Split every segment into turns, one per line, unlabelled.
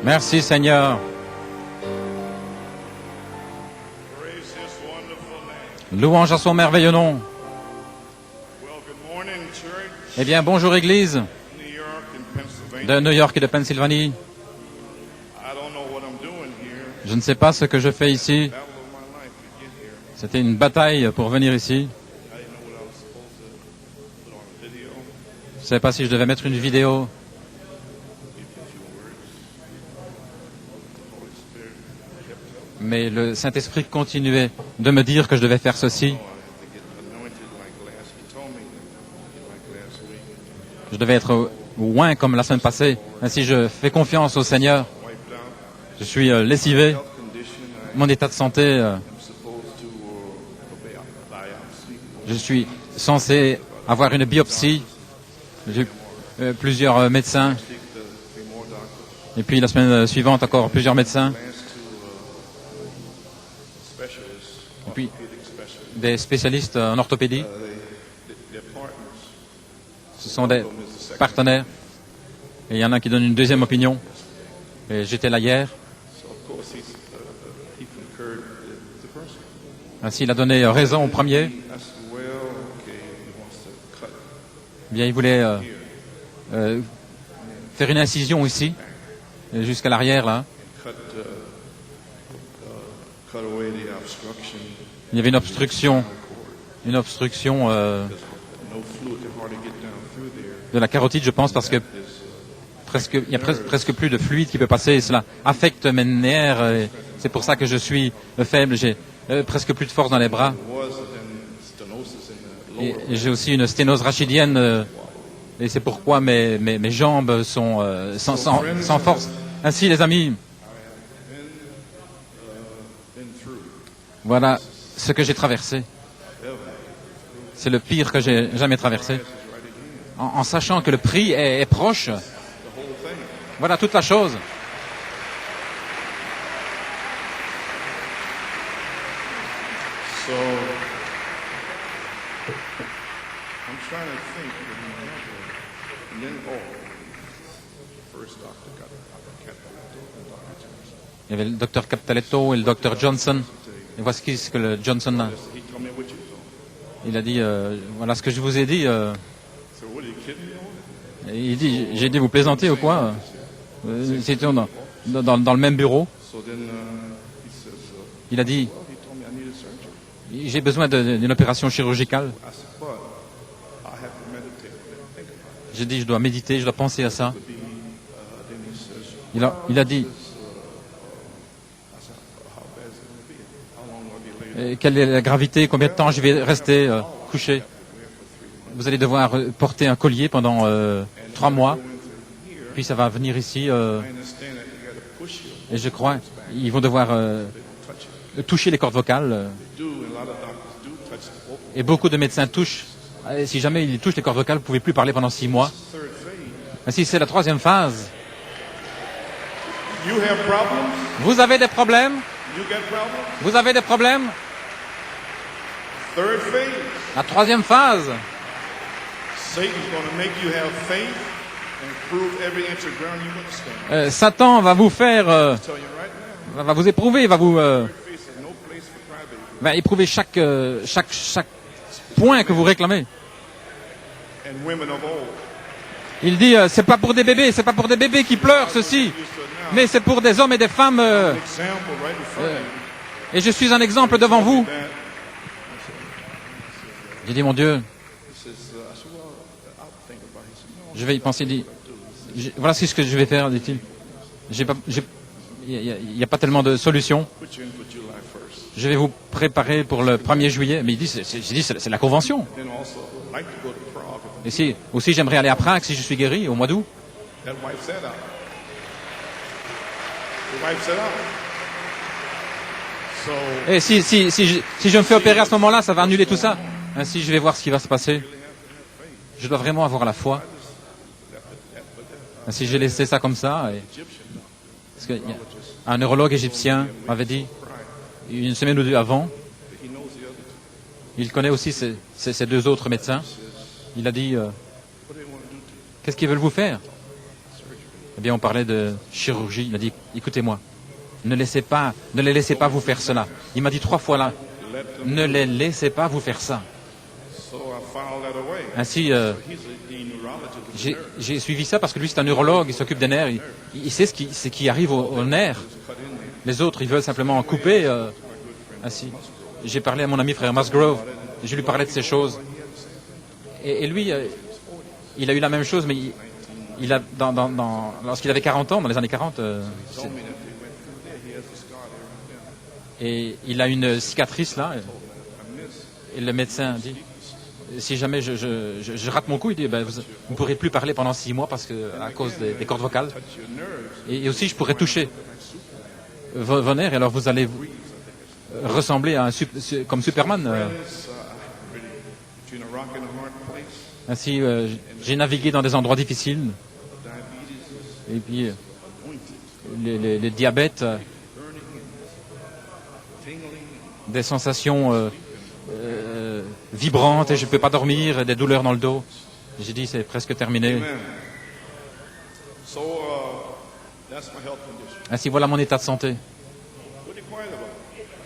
Merci Seigneur. Louange à son merveilleux nom. Eh bien, bonjour Église de New York et de Pennsylvanie. Je ne sais pas ce que je fais ici. C'était une bataille pour venir ici. Je ne sais pas si je devais mettre une vidéo. Mais le Saint-Esprit continuait de me dire que je devais faire ceci. Je devais être loin comme la semaine passée. Ainsi, je fais confiance au Seigneur. Je suis lessivé. Mon état de santé, je suis censé avoir une biopsie. J'ai plusieurs médecins. Et puis la semaine suivante, encore plusieurs médecins. Et puis des spécialistes en orthopédie. Ce sont des partenaires. Et il y en a qui donnent une deuxième opinion. Et j'étais là hier. Ainsi, il a donné raison au premier. Bien, il voulait faire une incision ici, jusqu'à l'arrière, là. Il y avait une obstruction de la carotide, je pense, parce que il y a presque plus de fluide qui peut passer. Et cela affecte mes nerfs. C'est pour ça que je suis faible. J'ai presque plus de force dans les bras. Et j'ai aussi une sténose rachidienne. Et c'est pourquoi mes jambes sont sans force. Ainsi, les amis, voilà ce que j'ai traversé. C'est le pire que j'ai jamais traversé. En sachant que le prix est proche. Voilà toute la chose. Il y avait le docteur Captaletto et le docteur Johnson. Et voici ce que le Johnson a. Il a dit, voilà ce que je vous ai dit. Il dit, j'ai dit, vous plaisantez ou quoi? C'était dans le même bureau. Il a dit, j'ai besoin d'une opération chirurgicale. J'ai dit, je dois méditer, je dois penser à ça. Il a dit, quelle est la gravité, combien de temps je vais rester couché? Vous allez devoir porter un collier pendant 3 mois. Puis ça va venir ici. Et je crois ils vont devoir toucher les cordes vocales. Et beaucoup de médecins touchent. Et si jamais ils touchent les cordes vocales, vous ne pouvez plus parler pendant 6 mois. Ainsi, c'est la 3e phase. Vous avez des problèmes? Vous avez des problèmes? La 3e phase. Satan va vous faire, va vous éprouver, va éprouver chaque point que vous réclamez. Il dit, c'est pas pour des bébés qui pleurent ceci, mais c'est pour des hommes et des femmes. Et je suis un exemple devant vous. J'ai dit, mon Dieu, je vais y penser. Voilà ce que je vais faire, dit-il. Il n'y a pas tellement de solutions. Je vais vous préparer pour le 1er juillet. Mais il dit, c'est la convention. Et si, aussi, j'aimerais aller à Prague si je suis guéri au mois d'août. Et si je me fais opérer à ce moment-là, ça va annuler tout ça. Ainsi, je vais voir ce qui va se passer. Je dois vraiment avoir la foi. Ainsi, j'ai laissé ça comme ça. Parce qu'un neurologue égyptien m'avait dit, une semaine ou deux avant, il connaît aussi ces deux autres médecins. Il a dit, qu'est-ce qu'ils veulent vous faire? Eh bien, on parlait de chirurgie. Il a dit, écoutez-moi, ne les laissez pas vous faire cela. Il m'a dit 3 fois là, ne les laissez pas vous faire ça. Ainsi, j'ai suivi ça parce que lui, c'est un neurologue, il s'occupe des nerfs, il sait ce qui arrive aux nerfs. Les autres, ils veulent simplement en couper. Ainsi, j'ai parlé à mon ami frère Musgrove, je lui parlais de ces choses. Et lui, il a eu la même chose, mais il a, lorsqu'il avait 40 ans, dans les années 40, et il a une cicatrice là, et le médecin dit, si jamais je rate mon coup, il dit, ben, vous ne pourrez plus parler pendant 6 mois parce que, à cause des cordes vocales. Et aussi, je pourrais toucher vos nerfs, et alors vous allez ressembler à comme Superman. Ainsi, j'ai navigué dans des endroits difficiles. Et puis, les diabètes, des sensations vibrantes et je ne peux pas dormir, et des douleurs dans le dos. J'ai dit, c'est presque terminé. Ainsi, voilà mon état de santé.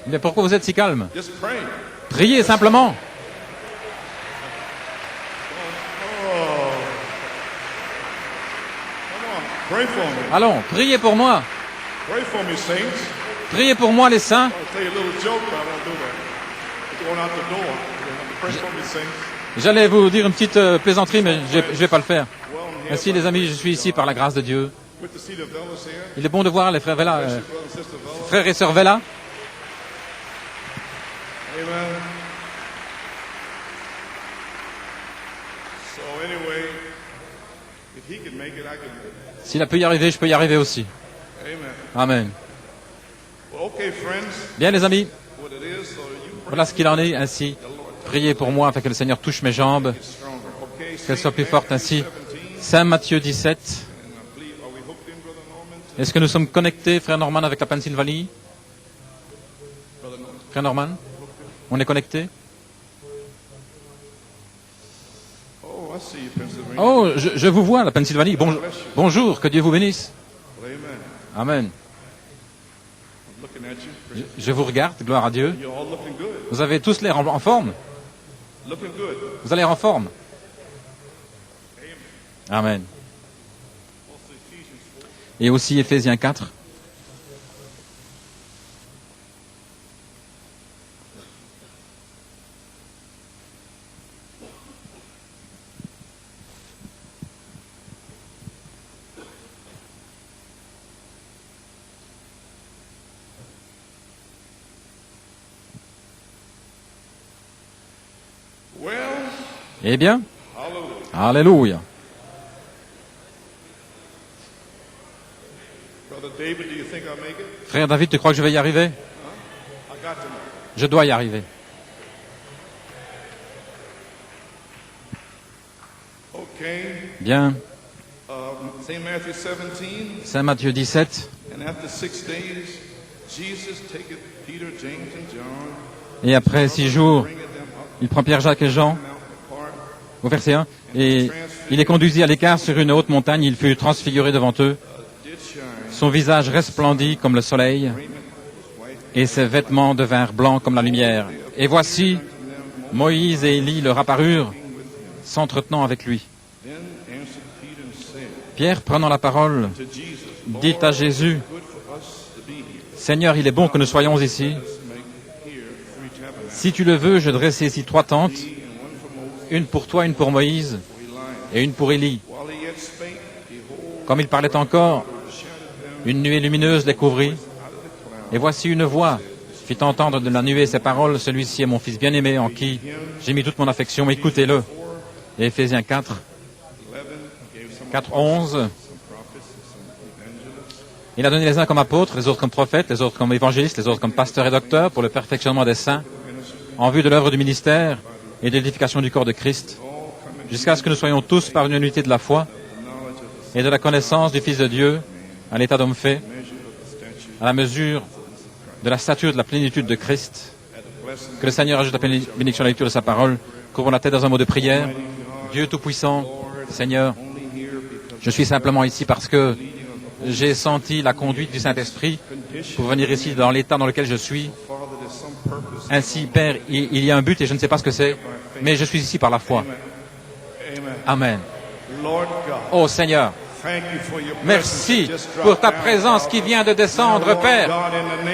Mais pourquoi vous êtes si calme? Priez simplement. Allons, priez pour moi. Priez pour moi, les saints. J'allais vous dire une petite plaisanterie, mais je ne vais pas le faire. Ainsi, les amis, je suis ici par la grâce de Dieu. Il est bon de voir les frères Vela, frères et sœurs Vela. S'il a pu y arriver, je peux y arriver aussi. Amen. Bien, les amis, voilà ce qu'il en est. Ainsi, priez pour moi afin que le Seigneur touche mes jambes, qu'elles soient plus fortes. Ainsi, Saint Matthieu 17. Est-ce que nous sommes connectés, frère Norman, avec la Pennsylvanie? Frère Norman, on est connectés? Oh, je vous vois, la Pennsylvanie. Bonjour, que Dieu vous bénisse. Amen. Je vous regarde, gloire à Dieu. Vous avez tous l'air en forme. Vous avez l'air en forme. Amen. Et aussi Éphésiens 4. Eh bien, alléluia. Frère David, tu crois que je vais y arriver? Je dois y arriver. Bien. Saint Matthieu 17. Et après 6 jours, il prend Pierre, Jacques et Jean, au verset 1, et il les conduisit à l'écart sur une haute montagne, il fut transfiguré devant eux. Son visage resplendit comme le soleil, et ses vêtements devinrent blancs comme la lumière. Et voici, Moïse et Élie leur apparurent, s'entretenant avec lui. Pierre, prenant la parole, dit à Jésus, « Seigneur, il est bon que nous soyons ici. Si tu le veux, je dresserai ici 3 tentes, une pour toi, une pour Moïse, et une pour Élie. » Comme il parlait encore, une nuée lumineuse les couvrit, et voici une voix fit entendre de la nuée ces paroles, « Celui-ci est mon fils bien-aimé, en qui j'ai mis toute mon affection, écoutez-le. » Et Éphésiens 4, 11. Il a donné les uns comme apôtres, les autres comme prophètes, les autres comme évangélistes, les autres comme pasteurs et docteurs, pour le perfectionnement des saints, en vue de l'œuvre du ministère, et de l'édification du corps de Christ, jusqu'à ce que nous soyons tous par une unité de la foi et de la connaissance du Fils de Dieu, à l'état d'homme fait, à la mesure de la stature de la plénitude de Christ. Que le Seigneur ajoute la bénédiction à la lecture de sa parole. Couvrons la tête dans un mot de prière. Dieu Tout-Puissant, Seigneur, je suis simplement ici parce que j'ai senti la conduite du Saint-Esprit pour venir ici dans l'état dans lequel je suis. Ainsi, Père, il y a un but et je ne sais pas ce que c'est, mais je suis ici par la foi. Amen. Oh Seigneur, merci pour ta présence qui vient de descendre, Père.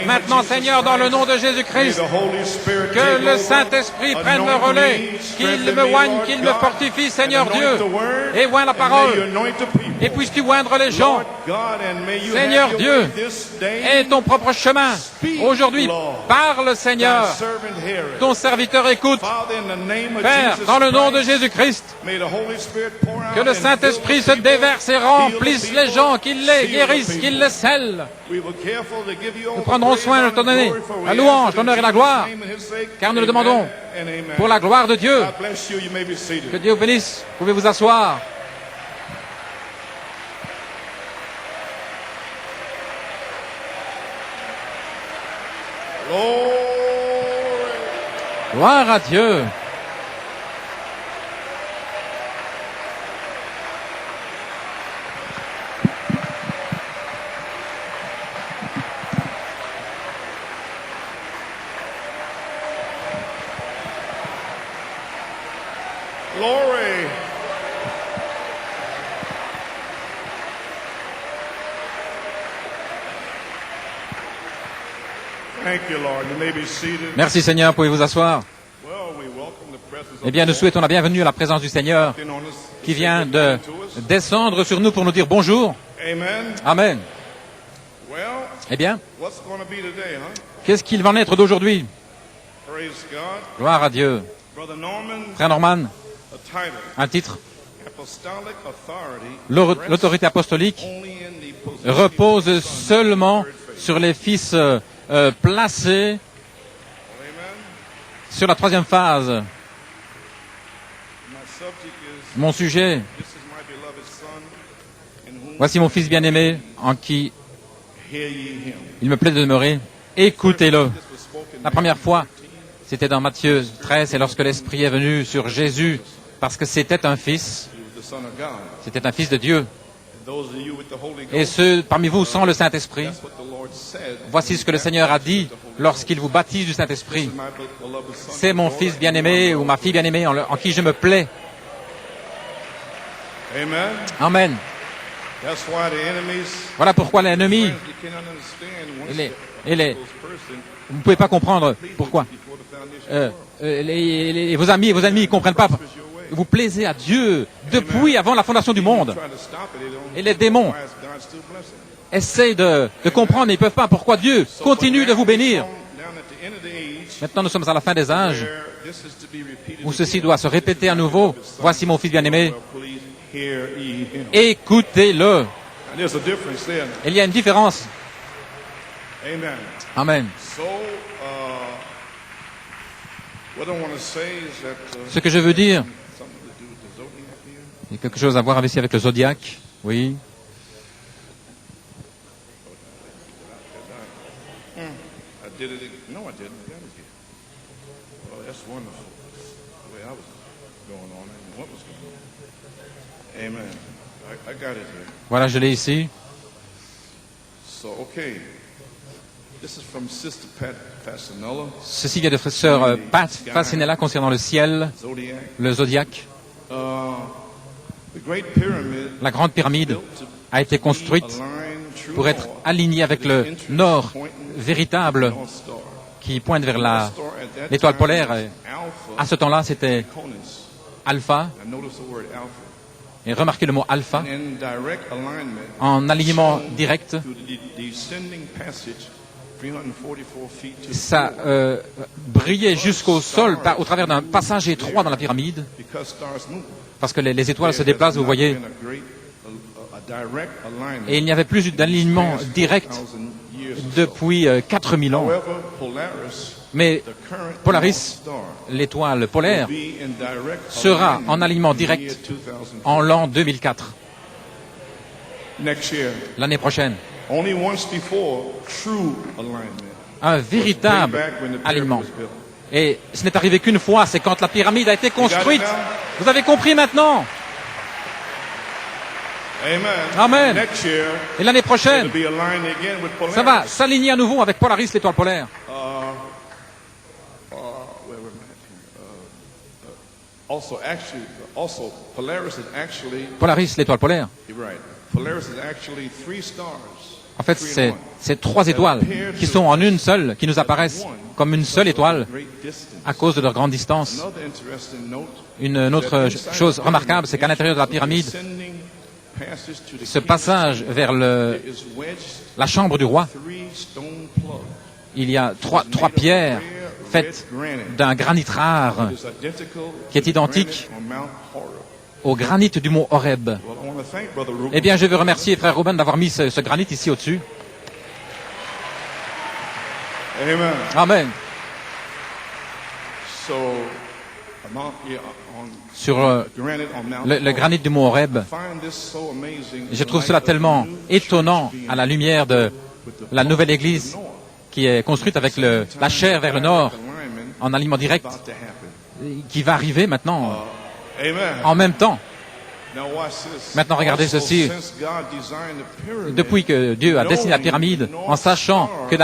Maintenant, Seigneur, dans le nom de Jésus-Christ, que le Saint-Esprit prenne le relais, qu'il me oigne, qu'il me fortifie, Seigneur Dieu, et oigne la parole, et puisses-tu oindre les gens. Seigneur Dieu, aie ton propre chemin. Aujourd'hui, parle, Seigneur. Ton serviteur écoute. Père, dans le nom de Jésus-Christ, que le Saint-Esprit se déverse et remplisse les gens, qu'il les guérisse, qu'il les scelle. Nous prendrons soin de te donner la louange, l'honneur et la gloire, car nous le demandons pour la gloire de Dieu. Que Dieu vous bénisse. Vous pouvez vous asseoir. Gloire à Dieu.
Glory. Thank you, Lord. You may be seated.
Merci Seigneur, pouvez vous asseoir. Eh bien, nous souhaitons la bienvenue à la présence du Seigneur qui vient de descendre sur nous pour nous dire bonjour. Amen. Eh bien, qu'est-ce qu'il va en être d'aujourd'hui? Gloire à Dieu. Frère Norman, un titre. L'autorité apostolique repose seulement sur les fils placés sur la troisième phase. Mon sujet, voici mon fils bien-aimé en qui il me plaît de demeurer. Écoutez-le. La première fois, c'était dans Matthieu 13, et lorsque l'Esprit est venu sur Jésus, parce que c'était un fils de Dieu. Et ceux parmi vous sans le Saint-Esprit, voici ce que le Seigneur a dit lorsqu'il vous baptise du Saint-Esprit. C'est mon fils bien-aimé ou ma fille bien-aimée en qui je me plais. Amen. Voilà pourquoi l'ennemi, vous ne pouvez pas comprendre pourquoi. Vos amis ne comprennent pas. Vous plaisez à Dieu depuis avant la fondation du monde. Et les démons essayent de comprendre, mais ils ne peuvent pas pourquoi Dieu continue de vous bénir. Maintenant, nous sommes à la fin des âges où ceci doit se répéter à nouveau. Voici mon fils bien-aimé. Écoutez-le. Il y a une différence. Amen. Ce que je veux dire, il y a quelque chose à voir ici avec le zodiaque. Oui. Voilà, je l'ai ici. Ceci vient de sœur Pat Facinella concernant le ciel, le zodiaque. La grande pyramide a été construite pour être alignée avec le nord véritable qui pointe vers l'étoile polaire. À ce temps-là, c'était Alpha. Et remarquez le mot alpha, en alignement direct, ça brillait jusqu'au sol au travers d'un passage étroit dans la pyramide, parce que les étoiles se déplacent, vous voyez, et il n'y avait plus d'alignement direct depuis 4000 ans. Mais
the current
Polaris,
North Star,
l'étoile polaire,
will be in direct
sera
alignment
en alignement
in the year
direct
2004.
en l'an 2004,
Next year.
l'année prochaine.
Only once before, true alignment.
Un véritable alignement. Et ce n'est arrivé qu'une fois, c'est quand la pyramide a été construite. Vous avez compris maintenant?
Amen.
Amen.
Next year,
Et l'année
it'll
prochaine,
be aligned again with Polaris.
ça va s'aligner à nouveau avec Polaris, l'étoile polaire.
Where we're at here. Also, Polaris is actually,
Polaris, l'étoile polaire.
you're right. Polaris is actually 3 stars.
En fait,
Three in one.
c'est 3 étoiles qui sont en une seule, qui nous apparaissent comme une seule étoile
Great distance.
à cause de leur grande distance.
Another interesting note.
Une autre chose remarquable, c'est qu'à l'intérieur de la pyramide,
Descending passage to the
ce
king's
passage
chamber
vers
is wedged
la chambre du roi,
3 stone plugs.
il y a trois pierres faites d'un granit rare
It is identical
qui est
to the
identique
granite on Mount Horeb.
au granit du mont Horeb.
Well, I want to thank Brother Ruben.
Eh bien, je veux remercier frère Ruben d'avoir mis ce granit ici au-dessus.
Amen.
Amen.
So, on
Sur
granite on Mount
le
Horeb.
granit du mont Horeb,
Find this so amazing.
je trouve cela tellement étonnant à la lumière de la nouvelle église qui est construite avec la chair vers le nord, en alignement direct, qui va arriver maintenant
Amen.
en même temps.
Now watch this.
Maintenant, regardez
Also,
ceci.
since God designed the pyramid,
Depuis que Dieu a dessiné la pyramide, en sachant que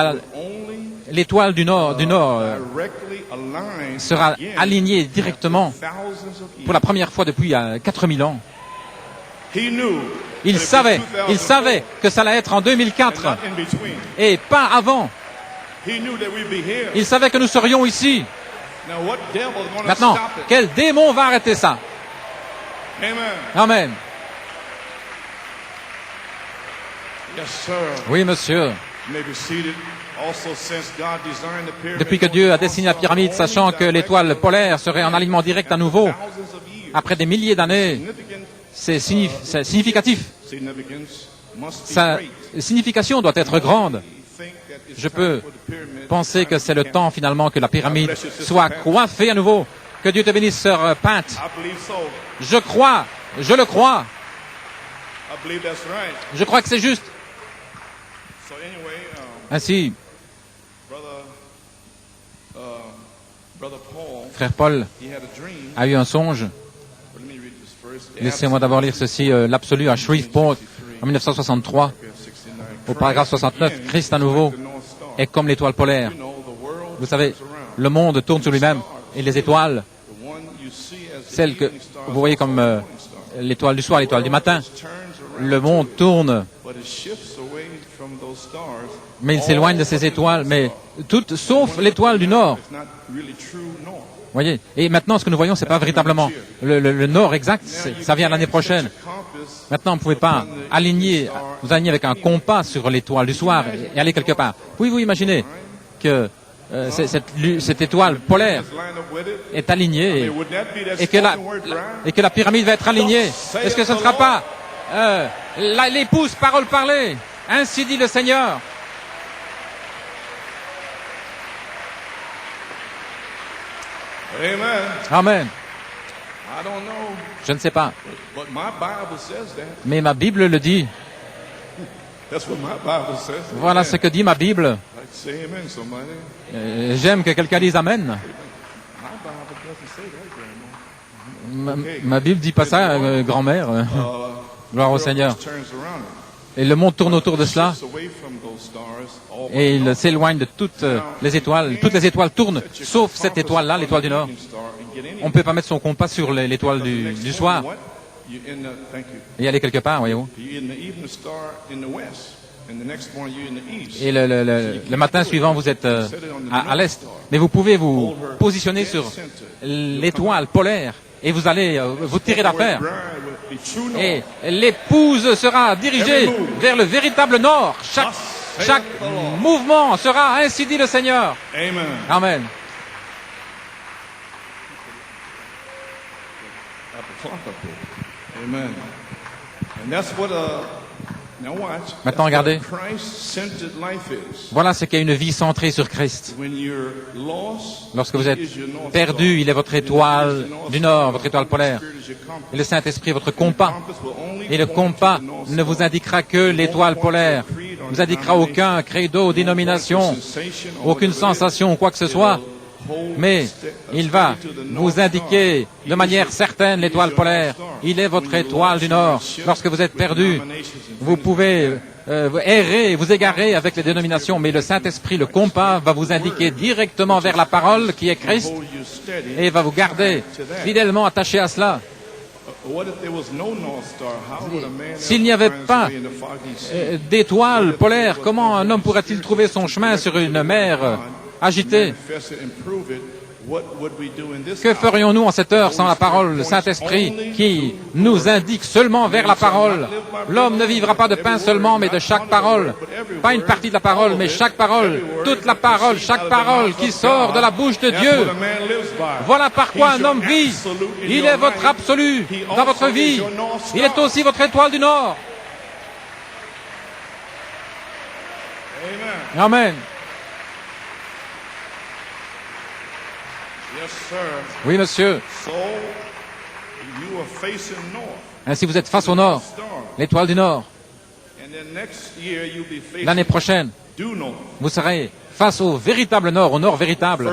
l'étoile du nord
directly aligned
sera
again
alignée directement
thousands of years.
pour la première fois depuis 4000 ans.
He knew
Il
that it
savait,
was
il
2004
savait que ça allait être en
and
2004
not in between.
et pas avant.
He knew that we'd be here.
Il savait que nous serions ici.
Now what devil is going to
Maintenant,
stop it?
quel démon va arrêter ça?
Amen.
Amen.
Yes, sir.
Oui, monsieur.
You may be seated. Also, since God designed the pyramid,
Depuis que Dieu a dessiné la pyramide, sachant que l'étoile polaire serait en alignement direct à nouveau,
thousands of years,
après des milliers d'années,
significant
c'est significatif.
significance must be
Sa
great.
signification doit être grande.
Think that it's
Je
time
peux
for the pyramid
penser que c'est le
to
temps finalement que la pyramide soit coiffée à nouveau. Que Dieu te bénisse, sœur Pinte.
I believe so.
Je crois, je le crois.
I believe that's right.
Je crois que c'est juste.
So anyway,
Ainsi,
brother Paul,
frère Paul
he had a dream.
a eu un songe.
Let me read this first.
Laissez-moi d'abord lire ceci, l'absolu à Shreveport en 1963, au paragraphe 69. Christ à nouveau est comme l'étoile polaire. Vous savez, le monde tourne sur lui-même et les étoiles, celles que vous voyez comme l'étoile du soir, l'étoile du matin, le monde tourne, mais il s'éloigne de ces étoiles, mais toutes sauf l'étoile du nord. Voyez. Et maintenant, ce que nous voyons, c'est pas véritablement le nord exact. Ça vient l'année prochaine. Maintenant, vous ne pouvez pas vous aligner avec un compas sur l'étoile du soir et aller quelque part. Pouvez-vous imaginer que cette étoile polaire est alignée et que la pyramide va être alignée? Est-ce que ce ne sera pas l'épouse parole parlée? Ainsi dit le Seigneur.
Amen.
Amen.
I don't know,
Je ne sais pas,
but my Bible says that.
mais ma Bible le dit.
That's what my Bible says.
Voilà ce que dit ma Bible.
Like, say amen, somebody.
J'aime que quelqu'un dise Amen.
My Bible doesn't say that, Grandma.
Ma Bible dit pas ça, grand-mère. Gloire au Seigneur.
Turns around.
Et le monde tourne autour de cela.
It's away from those stars. All
Et il s'éloigne de toutes les étoiles. Toutes les étoiles tournent, sauf cette étoile-là, l'étoile du Nord. On ne peut pas mettre son compas sur l'étoile du soir et aller quelque part, voyez-vous. Et le matin suivant, vous êtes à l'est. Mais vous pouvez vous positionner sur l'étoile polaire et vous allez vous tirer d'affaire. Et l'épouse sera dirigée vers le véritable Nord. Chaque mouvement sera ainsi dit le Seigneur.
Amen.
Amen.
Amen. And that's what Now watch.
Maintenant, regardez.
Christ-centered life is.
Voilà ce qu'est une vie centrée sur Christ.
When you're lost,
Lorsque vous êtes
he is your North
perdu,
Star.
il est votre étoile du Nord, votre étoile polaire.
Spirit is your compass.
Et le Saint-Esprit est votre compas.
Compass will only
Et le
point
compas
to the North
ne vous
Star.
indiquera que l'étoile polaire. Ne vous indiquera aucun credo, dénomination, aucune sensation ou quoi que ce soit. Mais il va vous indiquer de manière certaine l'étoile polaire. Il est votre étoile du Nord. Lorsque vous êtes perdu, vous pouvez errer, vous égarer avec les dénominations, mais le Saint-Esprit, le compas, va vous indiquer directement vers la parole qui est Christ et va vous garder fidèlement attaché à cela. S'il n'y avait pas d'étoile polaire, comment un homme pourrait-il trouver son chemin sur une mer agitée? Que ferions-nous en cette heure sans la parole, le Saint-Esprit, qui nous indique seulement vers la parole? L'homme ne vivra pas de pain seulement, mais de chaque parole. Pas une partie de la parole, mais chaque parole. Toute la parole, chaque parole qui sort de la bouche de Dieu. Voilà par quoi un homme vit. Il est votre absolu dans votre vie. Il est aussi votre étoile du Nord. Amen. Oui, monsieur. Ainsi, vous êtes face au Nord, l'étoile du Nord. L'année prochaine, vous serez face au véritable Nord, au Nord véritable.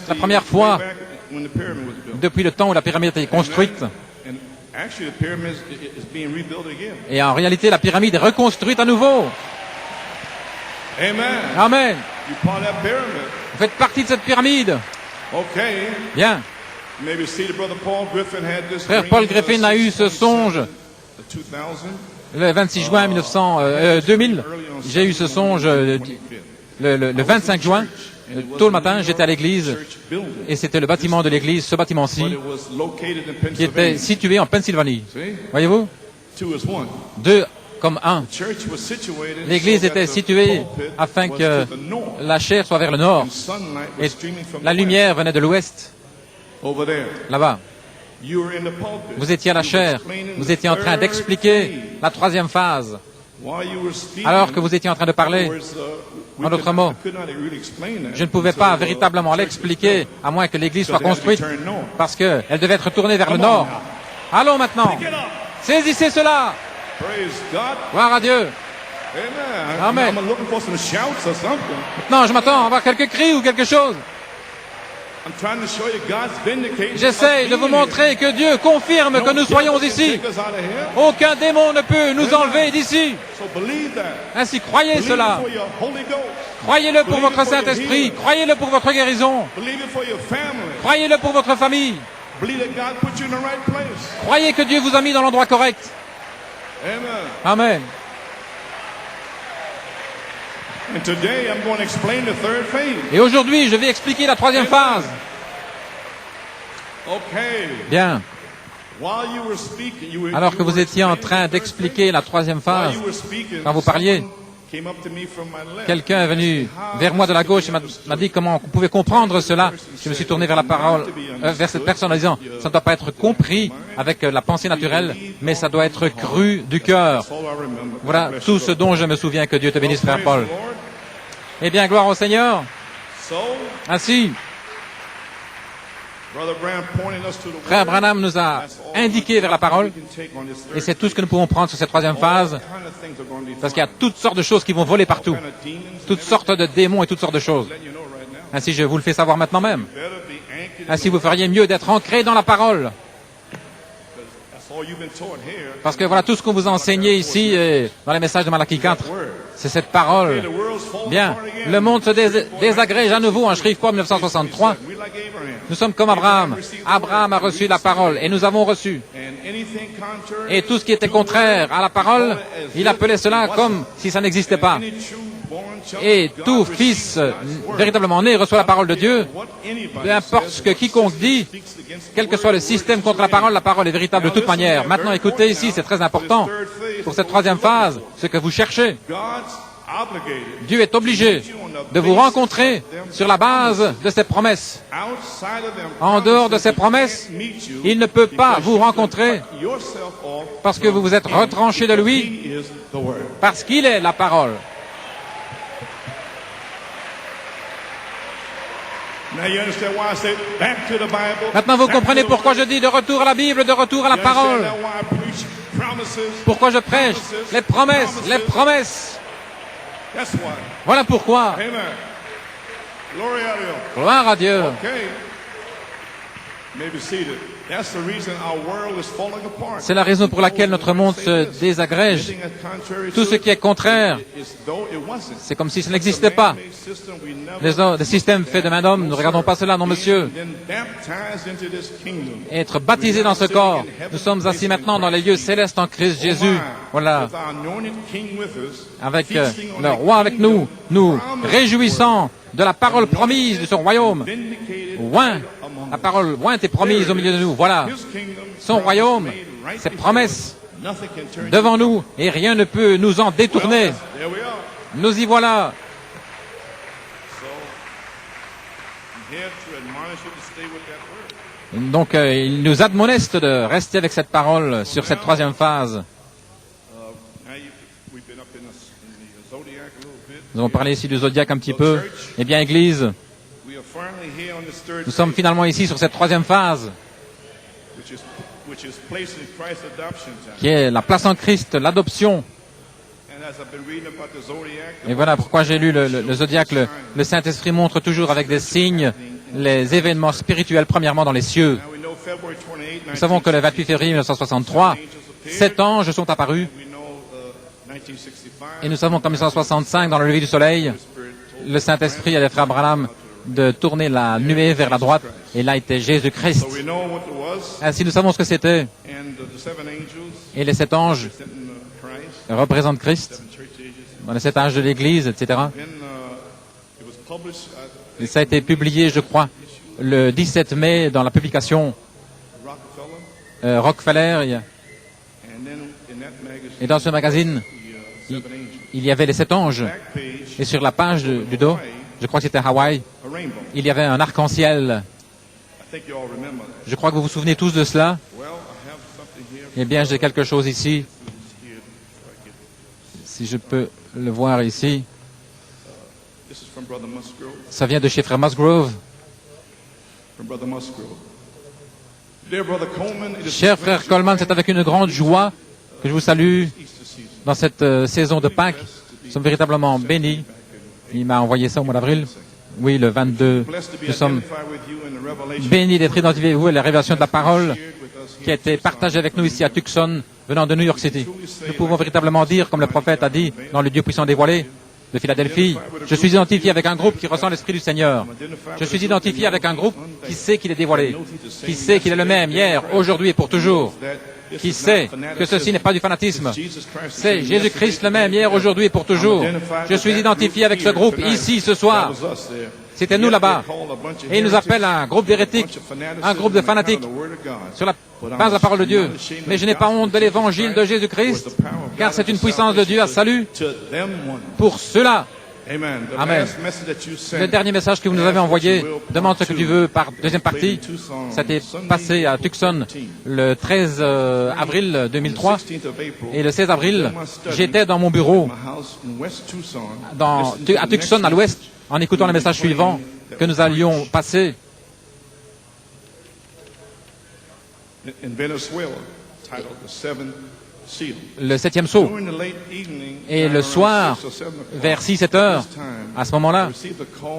La première fois depuis le temps où la pyramide a été construite. Et en réalité, la pyramide est reconstruite à nouveau. Amen. Vous faites partie de cette pyramide. Bien. Frère Paul Griffin a eu ce songe le 26 juin 2000. J'ai eu ce songe le 25 juin. Tôt le matin, j'étais à l'église et c'était le bâtiment de l'église, ce bâtiment-ci, qui était situé en Pennsylvanie. Voyez-vous? 2 comme 1. L'église était située afin que la chair soit vers le nord et la lumière venait de l'ouest, là-bas. Vous étiez à la chair, vous étiez en train d'expliquer la troisième phase, alors que vous étiez en train de parler. En d'autres mots, je ne pouvais pas véritablement l'expliquer à moins que l'église soit construite, parce qu'elle devait être tournée vers le nord. Allons maintenant, saisissez cela. Gloire à Dieu. Amen. Maintenant, je m'attends à avoir quelques cris ou quelque chose. J'essaie de vous montrer que Dieu confirme que nous soyons ici. Aucun démon ne peut nous enlever d'ici. Ainsi, croyez cela. Croyez-le pour votre Saint-Esprit. Croyez-le pour votre guérison. Croyez-le pour votre famille. Croyez que Dieu vous a mis dans l'endroit correct. Amen. Et aujourd'hui, je vais expliquer la troisième phase. Bien. Alors que vous étiez en train d'expliquer la troisième phase, quand vous parliez, quelqu'un est venu vers moi de la gauche et m'a dit comment vous pouvez comprendre cela. Je me suis tourné vers la parole, vers cette personne en disant, ça ne doit pas être compris avec la pensée naturelle, mais ça doit être cru du cœur. Voilà tout ce dont je me souviens. Que Dieu te bénisse, frère Paul. Eh bien, gloire au Seigneur. Ainsi, frère Branham nous a indiqué vers la parole, et c'est tout ce que nous pouvons prendre sur cette troisième phase, parce qu'il y a toutes sortes de choses qui vont voler partout, toutes sortes de démons et toutes sortes de choses. Ainsi, je vous le fais savoir maintenant même. Ainsi, vous feriez mieux d'être ancré dans la parole. Parce que voilà tout ce qu'on vous a enseigné ici dans les messages de Malachie 4. C'est cette parole. Bien, le monde se désagrège à nouveau en Shreveport 1963. Nous sommes comme Abraham. Abraham a reçu la parole et nous avons reçu. Et tout ce qui était contraire à la parole, il appelait cela comme si ça n'existait pas. Et tout fils véritablement né reçoit la parole de Dieu. Peu importe ce que quiconque dit, quel que soit le système contre la parole est véritable de toute manière. Maintenant, écoutez ici, c'est très important pour cette troisième phase, ce que vous cherchez. Dieu est obligé de vous rencontrer sur la base de ses promesses. En dehors de ses promesses, il ne peut pas vous rencontrer parce que vous vous êtes retranché de lui, parce qu'il est la parole. Maintenant, vous comprenez pourquoi je dis de retour à la Bible, de retour à la parole. Pourquoi je prêche les promesses, les promesses. Voilà pourquoi. Gloire à Dieu. C'est la raison pour laquelle notre monde se désagrège. Tout ce qui est contraire, c'est comme si ça n'existait pas. Des systèmes faits de main d'homme, ne regardons pas cela, non monsieur. Être baptisés dans ce corps, nous sommes assis maintenant dans les lieux célestes en Christ Jésus. Voilà. Avec le roi avec nous, nous réjouissant de la parole promise de son royaume. Oint. La parole ointe est promise au milieu de nous. Voilà. Son royaume, ses promesses devant nous et rien ne peut nous en détourner. Nous y voilà. Donc, il nous admoneste de rester avec cette parole sur cette troisième phase. Nous avons parlé ici du zodiaque un petit peu. Eh bien, Église, nous sommes finalement ici sur cette troisième phase, qui est la place en Christ, l'adoption. Et voilà pourquoi j'ai lu le zodiaque. Le Saint-Esprit montre toujours avec des signes les événements spirituels, premièrement dans les cieux. Nous savons que le 28 février 1963, 7 anges sont apparus. Et nous savons qu'en 1965, dans le lever du soleil, le Saint-Esprit a dit à frère Branham de tourner la nuée vers la droite, et là était Jésus-Christ. Ainsi, nous savons ce que c'était. Et les 7 anges représentent Christ, dans les 7 âges de l'Église, etc. Et ça a été publié, je crois, le 17 mai dans la publication Rockefeller. Et dans ce magazine, il y avait les 7 anges. Et sur la page du dos, je crois que c'était Hawaï, il y avait un arc-en-ciel. Je crois que vous vous souvenez tous de cela. Eh bien, j'ai quelque chose ici. Si je peux le voir ici. Ça vient de chez frère Musgrove. Cher frère Coleman, c'est avec une grande joie que je vous salue dans cette saison de Pâques. Nous sommes véritablement bénis. Il m'a envoyé ça au mois d'avril. Oui, le 22. Nous sommes bénis d'être identifiés avec vous et la révélation de la parole qui a été partagée avec nous ici à Tucson, venant de New York City. Nous pouvons véritablement dire, comme le prophète a dit dans le Dieu puissant dévoilé de Philadelphie, je suis identifié avec un groupe qui ressent l'Esprit du Seigneur. Je suis identifié avec un groupe qui sait qu'il est dévoilé, qui sait qu'il est le même hier, aujourd'hui et pour toujours, qui sait que ceci n'est pas du fanatisme. C'est Jésus-Christ le même hier, aujourd'hui et pour toujours. Je suis identifié avec ce groupe ici ce soir. C'était nous là-bas. Et il nous appelle un groupe d'hérétiques, un groupe de fanatiques sur la base de la parole de Dieu. Mais je n'ai pas honte de l'évangile de Jésus-Christ, car c'est une puissance de Dieu à salut pour ceux-là. Amen. Le dernier message que vous nous avez envoyé, demande ce que tu veux par deuxième partie. Ça a été passé à Tucson le 13 avril 2003. Et le 16 avril, j'étais dans mon bureau à Tucson, à l'ouest, en écoutant le message suivant que nous allions passer. Le 7e sceau. Et le soir, vers 6-7 heures, à ce moment-là,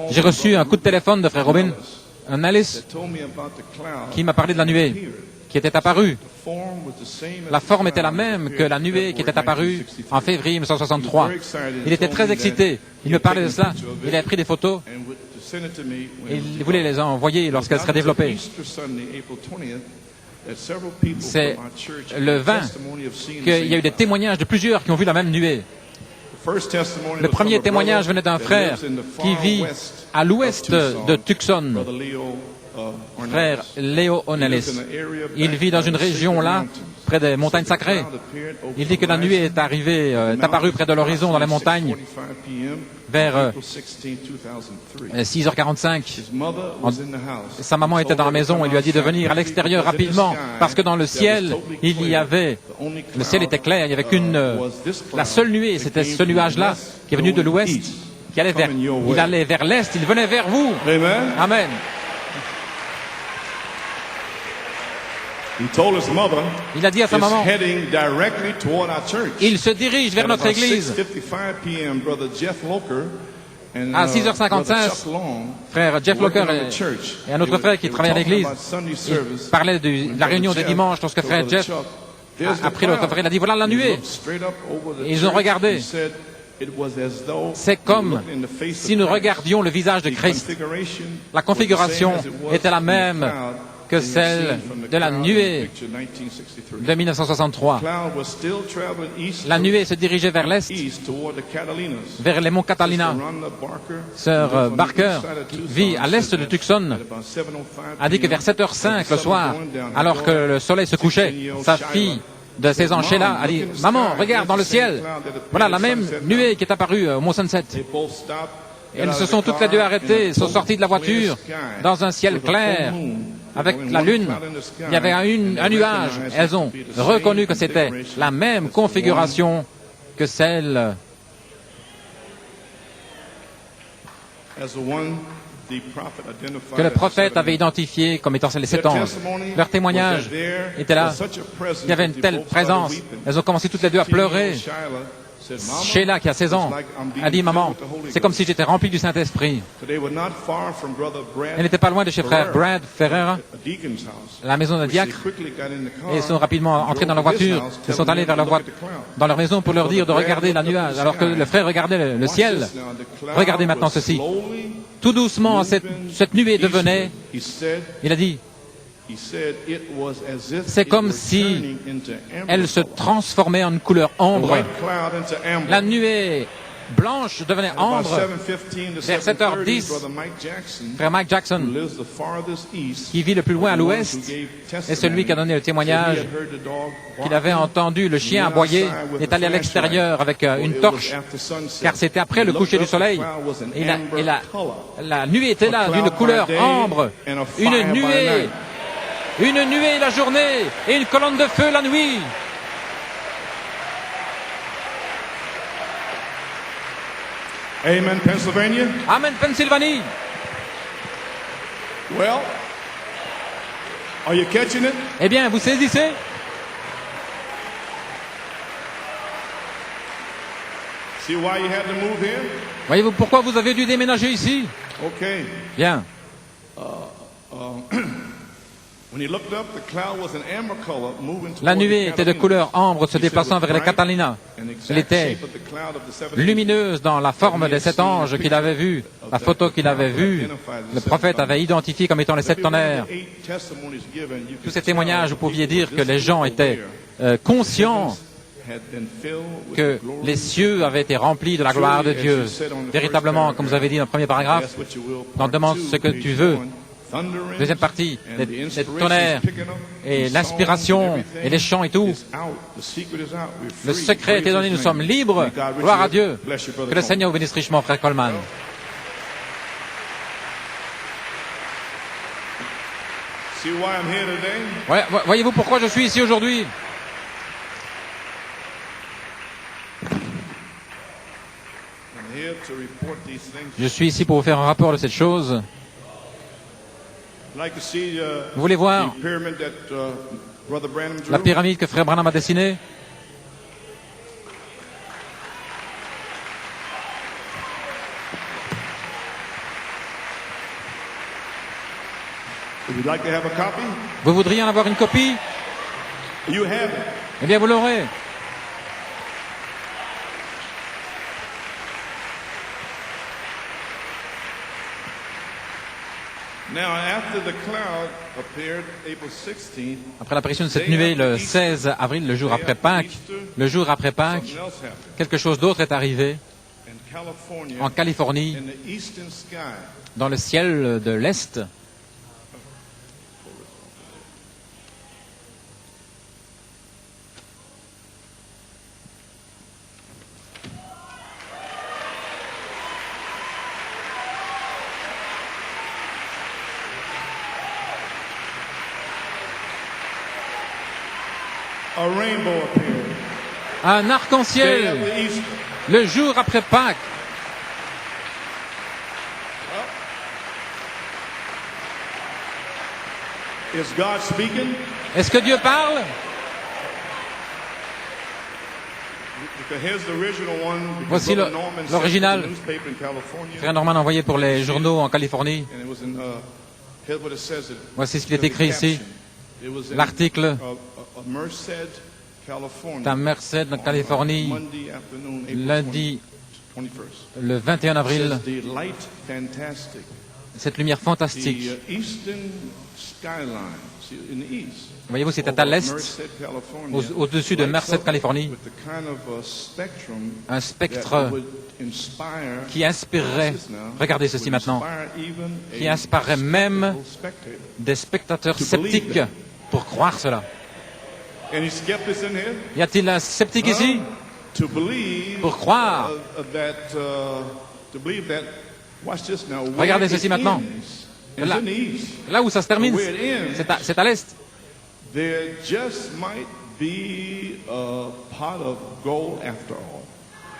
j'ai reçu un coup de téléphone de frère Robin, un Alice, qui m'a parlé de la nuée, qui était apparue. La forme était la même que la nuée qui était apparue en février 1963. Il était très excité. Il me parlait de cela. Il avait pris des photos et il voulait les envoyer lorsqu'elles seraient développées. C'est le 20 qu'il y a eu des témoignages de plusieurs qui ont vu la même nuée. Le premier témoignage venait d'un frère qui vit à l'ouest de Tucson, frère Léo Onellis. Il vit dans une région là, près des montagnes sacrées. Il dit que la nuée est apparue près de l'horizon dans les montagnes vers 6h45. Sa maman était dans la maison et lui a dit de venir à l'extérieur rapidement parce que dans le ciel, le ciel était clair, il n'y avait la seule nuée, c'était ce nuage-là qui est venu de l'ouest, il allait vers l'est, il venait vers vous. Amen. Il a dit à sa maman, il se dirige vers notre église. À 6h55, frère Jeff Locker et un autre frère qui travaille à l'église, il parlait de la réunion de dimanche lorsque frère Jeff a pris l'autre frère, il a dit voilà la nuée. Et ils ont regardé. C'est comme si nous regardions le visage de Christ. La configuration était la même que celle de la nuée de 1963. La nuée se dirigeait vers l'est, vers les monts Catalina. Sœur Barker, qui vit à l'est de Tucson, a dit que vers 7h05 le soir, alors que le soleil se couchait, sa fille de 16 ans, Sheila, a dit « Maman, regarde dans le ciel, voilà la même nuée qui est apparue au Mont Sunset. » Elles se sont toutes les deux arrêtées, sont sorties de la voiture dans un ciel clair, avec la lune. Il y avait un nuage. Elles ont reconnu que c'était la même configuration que celle que le prophète avait identifiée comme étant celle des 7 anges. Leur témoignage était là. Il y avait une telle présence. Elles ont commencé toutes les deux à pleurer. Sheila, qui a 16 ans, a dit « Maman, c'est comme si j'étais rempli du Saint-Esprit. » Elle n'était pas loin de chez frère Brad Ferreira, la maison d'un diacre, et ils sont rapidement entrés dans leur voiture. Ils sont allés dans leur maison pour leur dire de regarder la nuage, alors que le frère regardait le ciel. Regardez maintenant ceci. Tout doucement, cette nuée devenait, il a dit, c'est comme si elle se transformait en une couleur ambre. La nuée blanche devenait ambre. Vers 7h10, frère Mike Jackson, qui vit le plus loin à l'ouest, est celui qui a donné le témoignage qu'il avait entendu le chien aboyer, est allé à l'extérieur avec une torche, car c'était après le coucher du soleil. Et la nuée était là, d'une couleur ambre. Une nuée la journée et une colonne de feu la nuit.
Amen, Pennsylvania.
Amen, Pennsylvanie.
Well, are you catching it?
Eh bien, vous saisissez?
See why you had to move here?
Voyez-vous pourquoi vous avez dû déménager ici?
Okay.
Bien. La nuée était de couleur ambre se déplaçant vers les Catalina. Elle était lumineuse dans la forme des 7 anges qu'il avait vus. La photo qu'il avait vue, le prophète avait identifié comme étant les 7 tonnerres. Tous ces témoignages, vous pouviez dire que les gens étaient conscients que les cieux avaient été remplis de la gloire de Dieu. Véritablement, comme vous avez dit dans le premier paragraphe, on demande ce que tu veux. Deuxième partie, les tonnerres et l'inspiration et les chants et tout. Le secret était donné, nous sommes libres. Gloire à Dieu. Que le Seigneur vous bénisse richement, frère Coleman. Voyez-vous pourquoi je suis ici aujourd'hui? Je suis ici pour vous faire un rapport de cette chose. Vous voulez voir la pyramide que frère Branham a dessinée? Vous voudriez en avoir une copie? Eh bien, vous l'aurez. Après l'apparition de cette nuée le 16 avril, le jour après Pâques, quelque chose d'autre est arrivé en Californie, dans le ciel de l'Est.
a rainbow appeared.
Un
Day
arc-en-ciel,
after Easter.
le jour après Pâques.
Is God speaking?
Est-ce que Dieu parle?
Because here's the original one. Because
Voici
Brother Norman sent
l'original.
it to the newspaper in California.
Frère Norman a envoyé pour les journaux en Californie.
And it was in, here's what it says.
Voici ce qu'il est écrit ici.
It was in,
L'article
a Merced, California.
d'un Merced en Californie,
Monday afternoon, April
lundi
21st.
le 21 avril.
Says the light fantastic.
Cette lumière fantastique.
The eastern skyline, see, in the east.
Voyez-vous, c'était à l'est,
Merced, California,
au-dessus de
lights
Merced,
up
Californie,
with the kind of spectrum
un
that
spectre
would inspire,
qui inspirerait, regardez ceci
would
maintenant,
inspire even
qui
a
inspirerait même
spectator.
des spectateurs sceptiques pour croire cela.
Any skeptics in here?
Y a-t-il un sceptique ici?
To believe
Pour croire.
To believe that. Watch this now. Where
Regardez
it
ceci maintenant.
ends is
Là,
in the east.
là où ça se termine,
Where it ends,
c'est à l'est.
there just might be a pot of gold after all.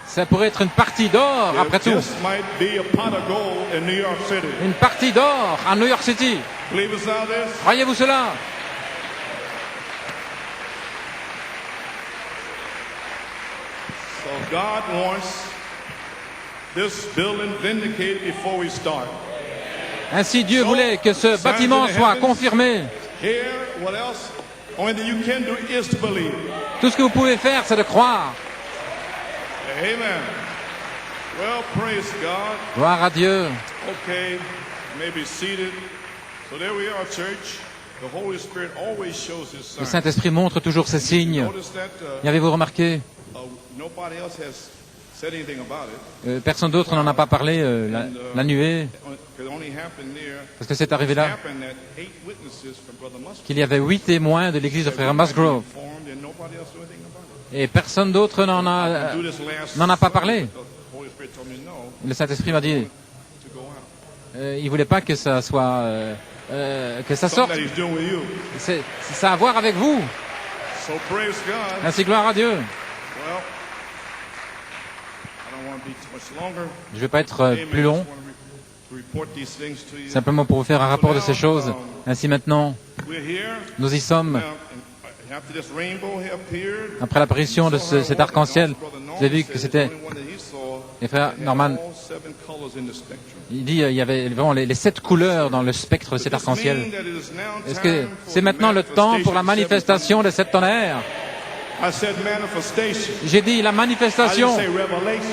Ça pourrait être une partie d'or, après
There
tout.
just might be a pot of gold in New York City.
Une partie d'or à New York City.
Believe us out this?
Croyez-vous cela?
So God wants this building vindicated before we start.
Ainsi, Dieu voulait que ce bâtiment soit confirmé.
Here, what else? Only thing you can do is to believe.
Tout ce que vous pouvez faire, c'est de croire.
Amen. Well, praise God.
Gloire à Dieu.
Okay, you may be seated. So there we are, church. The Holy Spirit always shows His
Le
signs.
Saint-Esprit montre toujours ses signes.
Notice that
Y avez-vous remarqué?
nobody else has said anything about it.
Personne d'autre n'en a pas parlé, la nuée,
It only happened there.
parce que c'est arrivé là
Happened that 8 witnesses from Brother Musgrove
qu'il y avait 8 témoins de l'église de Frère Musgrove.
informed and nobody else knew anything about it.
Et personne d'autre n'en
Do this last
a pas parlé.
The Holy Spirit told me no
Le Saint-Esprit m'a dit,
to go out.
il voulait pas que ça soit, que ça sorte.
Something that He's doing with you.
Ça a à voir avec vous.
So praise God.
Ainsi, gloire à Dieu.
Well, I don't want to be too much longer.
Je vais pas être
Amen.
plus long,
I just want to report these things to you.
simplement pour vous faire un rapport de ces choses. Ainsi maintenant,
We're here.
nous y sommes.
Now, and after this rainbow here appeared,
Après l'apparition de cet arc-en-ciel, vous avez vu que c'était les frères Norman. Il dit il y avait vraiment les 7 couleurs dans le spectre de cet arc-en-ciel. Est-ce que c'est maintenant le temps pour la manifestation des 7 tonnerres? J'ai dit la manifestation.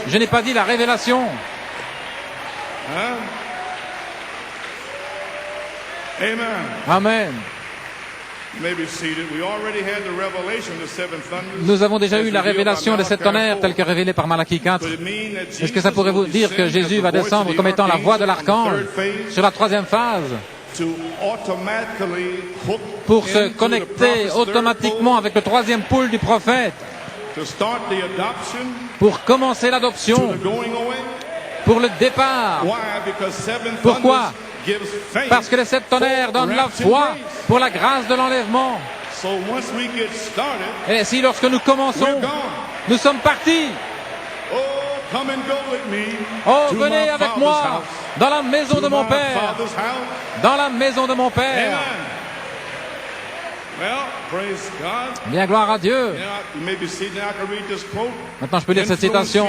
Je n'ai pas dit la révélation.
Amen.
Amen.
You may be seated. We already had the revelation of the seven thunders.
Nous avons déjà
as
eu la
revealed by
révélation de 7
Malachi
tonnerres
4.
telle que révélée par Malachie 4.
Could it mean that
Est-ce que ça
Jesus
pourrait vous
will
dire que
descend
Jésus
as
va
the voice
descendre
of the
comme étant la voix de
archangel
l'archange
on the third phase
sur la 3e phase
to automatically hook
pour se
into the
connecter
prophet's
automatiquement
third
avec le 3e pôle du prophète,
pole, to start the adoption,
pour commencer
to
l'adoption,
the going away?
pour le départ.
Why? Because seven
Pourquoi?
thunders gives faith
Parce que les 7 tonnerres donnent la
rapture
foi
grace.
pour la grâce de l'enlèvement.
So once we get started,
Et si lorsque nous commençons,
we're gone.
nous sommes partis.
Oh, come and go with me
Oh,
to
venez
my
avec
Father's
moi
house.
dans la maison
To
de mon
my
Père.
Father's house.
Dans la maison de mon Père.
Amen. Well, praise God.
Bien, gloire à Dieu.
Now, you may be seated. Now I can read this quote.
Maintenant, je peux lire cette citation.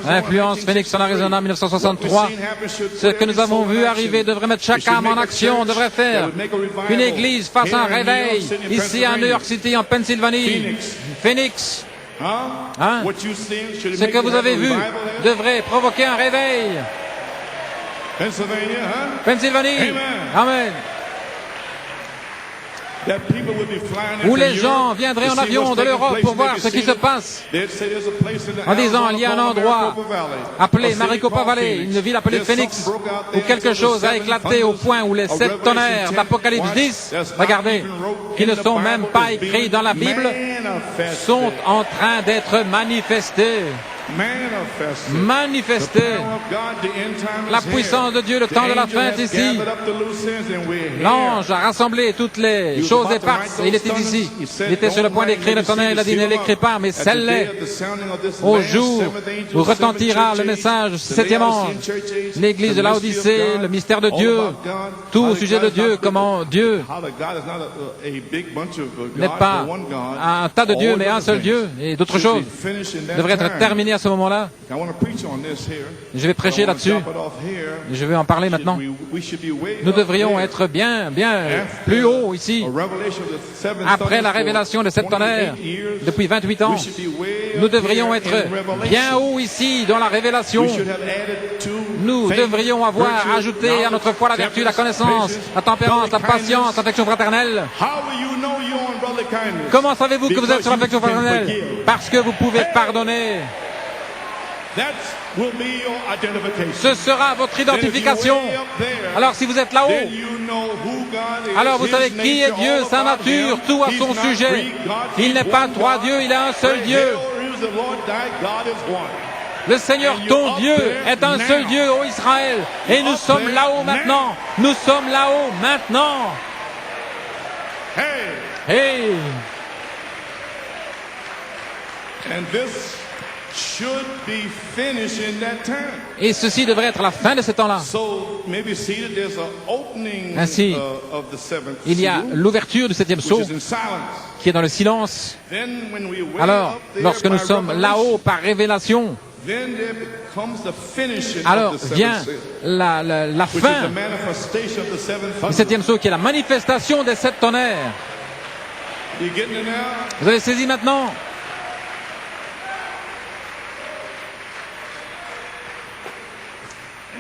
Influence Phoenix en Arizona 1963. Ce que nous avons vu arriver devrait mettre chaque âme en action, devrait faire qu'une église fasse un réveil ici à New York City, en Pennsylvanie. Phoenix. Hein? Ce que vous avez vu devrait provoquer un réveil. Pennsylvanie. Amen. Où les gens viendraient en avion de l'Europe pour voir ce qui se passe, en disant il y a un endroit appelé Maricopa Valley, une ville appelée Phoenix, où quelque chose a éclaté au point où les 7 tonnerres d'Apocalypse 10, regardez, qui ne sont même pas écrits dans la Bible, sont en train d'être manifestés. manifester la puissance de Dieu. Le temps de la fin est ici. L'ange a rassemblé toutes les choses éparses et il était ici. Il était sur le point d'écrire le tonnerre. Il a dit, ne l'écris pas, mais scelle-les au jour où retentira le message du septième ange. L'église de Laodicée, le mystère de Dieu, tout au sujet de Dieu, comment Dieu n'est pas un tas de dieux, mais un seul Dieu, et d'autres choses devraient être terminées à ce moment-là. Je vais prêcher là-dessus. Je vais en parler maintenant. Nous devrions être bien plus haut ici. Après la révélation de sept tonnerres, depuis 28 ans, nous devrions être bien haut ici dans la révélation. Nous devrions avoir ajouté à notre foi la vertu, la connaissance, la tempérance, la patience, l'affection fraternelle. Comment savez-vous que vous êtes sur l'affection fraternelle? Parce que vous pouvez pardonner. Ce sera votre identification. Alors si vous êtes là-haut, alors vous savez qui est Dieu, sa nature, tout à son sujet. Il n'est pas trois dieux, il est un seul Dieu. Le Seigneur, ton Dieu, est un seul Dieu, ô Israël. Et nous sommes là-haut maintenant. Nous sommes là-haut maintenant. Hey! Et ceci devrait être la fin de ce temps-là. Ainsi, il y a l'ouverture du septième sceau qui est dans le silence. Alors, lorsque nous sommes là-haut par révélation, alors vient la fin du septième sceau qui est la manifestation des sept tonnerres. Vous avez saisi maintenant?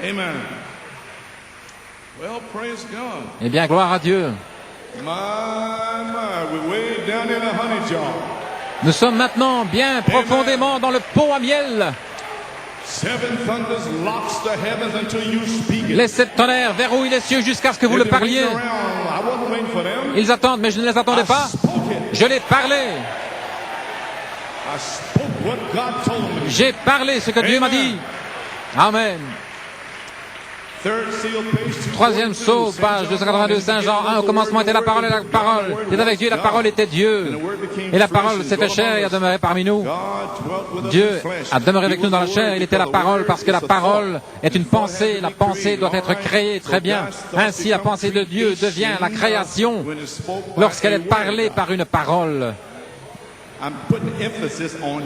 Amen. Well, praise God.
Eh bien, gloire à Dieu.
We're way down in a honey jar.
Nous sommes maintenant bien profondément dans le pot à miel. Les sept tonnerres verrouillent les cieux jusqu'à ce que vous le parliez. Ils attendent, mais je ne les attendais pas. Je l'ai parlé. J'ai parlé ce que Dieu m'a dit. Amen. Troisième sceau, page 282, Saint Jean 1, au commencement était la parole et la parole était avec Dieu, la parole était Dieu. Et la parole s'est fait chair et a demeuré parmi nous. Dieu a demeuré avec nous dans la chair, il était la parole parce que la parole est une pensée, la pensée doit être créée, très bien. Ainsi la pensée de Dieu devient la création lorsqu'elle est parlée par une parole.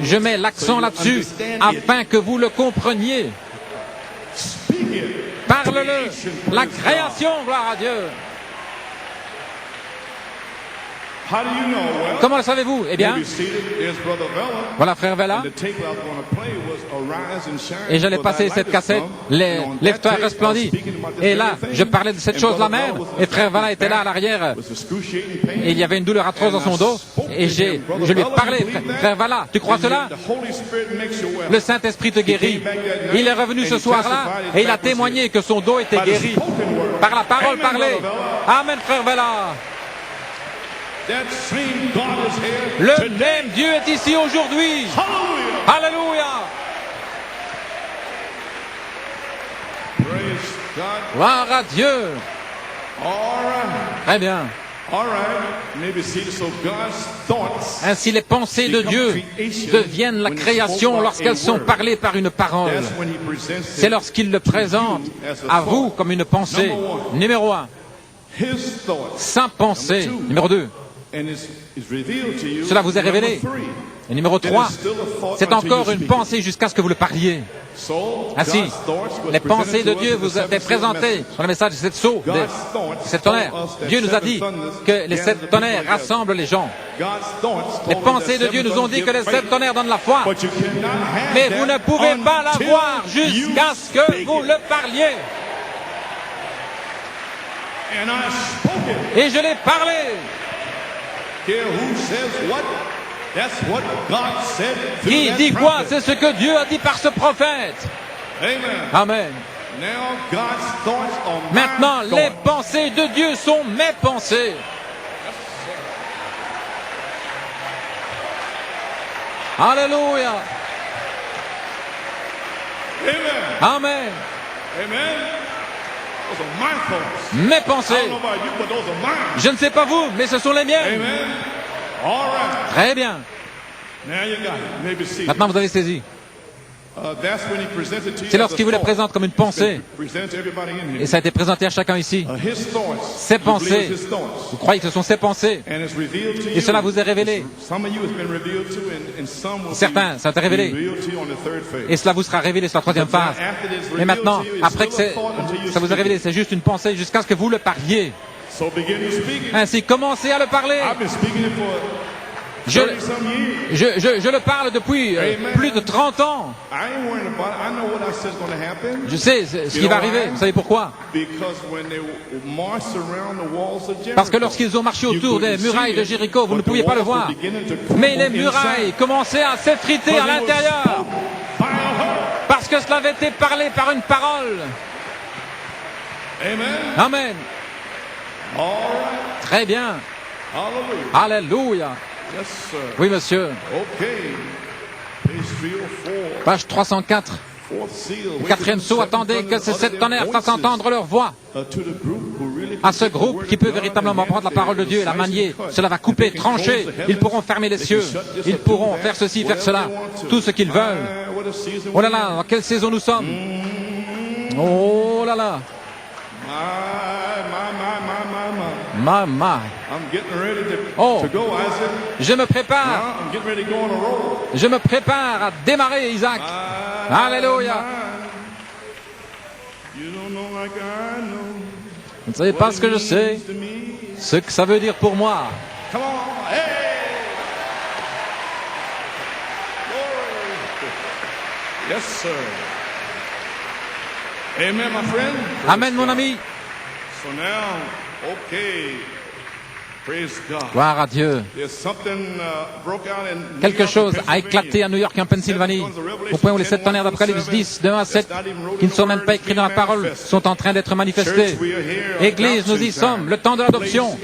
Je mets l'accent là-dessus afin que vous le compreniez. Parle-le, la création, gloire à Dieu. Comment le savez-vous? Eh bien, voilà frère Vella. Et j'allais passer cette cassette, Lève-toi resplendis. Et là, je parlais de cette chose-là même. Et frère Vella était là à l'arrière. Et il y avait une douleur atroce dans son dos. Et je lui ai parlé, frère Vella, tu crois cela? Le Saint-Esprit te guérit. Il est revenu ce soir-là et il a témoigné que son dos était guéri. Par la parole parlée. Amen, frère Vella. Le même Dieu est ici aujourd'hui. Alléluia. Gloire à Dieu. Très bien. Ainsi les pensées de Dieu deviennent la création lorsqu'elles sont parlées par une parole. C'est lorsqu'il le présente à vous comme une pensée. Numéro 1. Sa pensée. Numéro 2. Cela vous est révélé. Et numéro 3, c'est encore une pensée jusqu'à ce que vous le parliez. Ainsi, les pensées de Dieu vous étaient présentées dans le message de cette sceau, de sept tonnerres. Dieu nous a dit que les sept tonnerres rassemblent les gens. Les pensées de Dieu nous ont dit que les sept tonnerres donnent la foi. Mais vous ne pouvez pas la voir jusqu'à ce que vous le parliez. Et je l'ai parlé. Qui dit quoi? C'est ce que Dieu a dit par ce prophète. Amen. Maintenant, les pensées de Dieu sont mes pensées. Alléluia.
Amen.
Amen.
Amen. Those are my thoughts.
Mes
I
pensées.
don't know about you, but those are mine.
Je ne sais pas vous, mais ce sont les miennes.
Amen. All right.
Très bien.
Now you got it. Maybe see.
Maintenant, vous avez saisi.
That's when he presented to you
C'est
as a
lorsqu'il vous les
thought.
présente comme une pensée.
Present to everybody in here.
Et ça a été présenté à chacun ici.
His thoughts.
Ses
You believe
pensées.
it's his thoughts.
Vous croyez que ce sont ses pensées.
And it's revealed to
Et
you.
cela vous est révélé.
Some of you has been revealed to, and some will
Certains, ça t'est révélé.
be revealed to you on the third phase.
Et cela vous sera révélé sur la troisième phase. Mais maintenant, après que ça vous est révélé, c'est juste une pensée jusqu'à ce que vous le parliez.
So begin to speak it.
Ainsi, commencez à le parler.
I've been speaking it for
Je,
30 some years.
je le parle depuis plus de 30 ans.
I ain't worried about it. I know what I said is going to happen.
Je sais ce qui va arriver. Vous savez pourquoi?
Because when they marched around the walls of Jericho,
Parce que lorsqu'ils ont marché autour des murailles de Jéricho, vous ne pouviez pas le voir. Mais les murailles commençaient à s'effriter à l'intérieur. Parce que cela avait été parlé par une parole.
Amen.
Amen.
All right.
Très bien.
Hallelujah.
Alléluia.
Yes, sir.
Oui, monsieur.
Okay. Page 304.
Page 304.
Fourth seal.
Le quatrième sceau, attendez que ces sept tonnerres fassent entendre leur voix.
To the group who really
À ce groupe qui peut véritablement prendre la parole de Dieu et la manier. Cela va couper, trancher. Ils pourront fermer les cieux. Ils pourront faire ceci, faire cela. Tout ce qu'ils veulent.
What a season.
Oh là là, dans quelle saison nous sommes? Oh là là.
My.
My.
I'm getting ready
Oh.
to go, Isaac.
Je me prépare.
I'm getting ready to go on a roll.
Je me prépare à démarrer, Isaac. Alléluia.
You don't know like I know.
Vous ne savez pas ce que je sais,
To me.
ce que ça veut dire pour moi.
Come on. Hey. Glory. Yes, sir. Amen, my friend.
Amen, mon ami.
So now, okay. Praise God.
Gloire à Dieu.
There's something broke out in New
Quelque
York
chose
and
a éclaté à New York et en Pennsylvanie, au point où les sept tonnerres d'Apocalypse 10, de 1 à 7, qui ne sont même pas écrits dans la parole, sont en train d'être manifestés. Église, nous y sommes, le temps de l'adoption,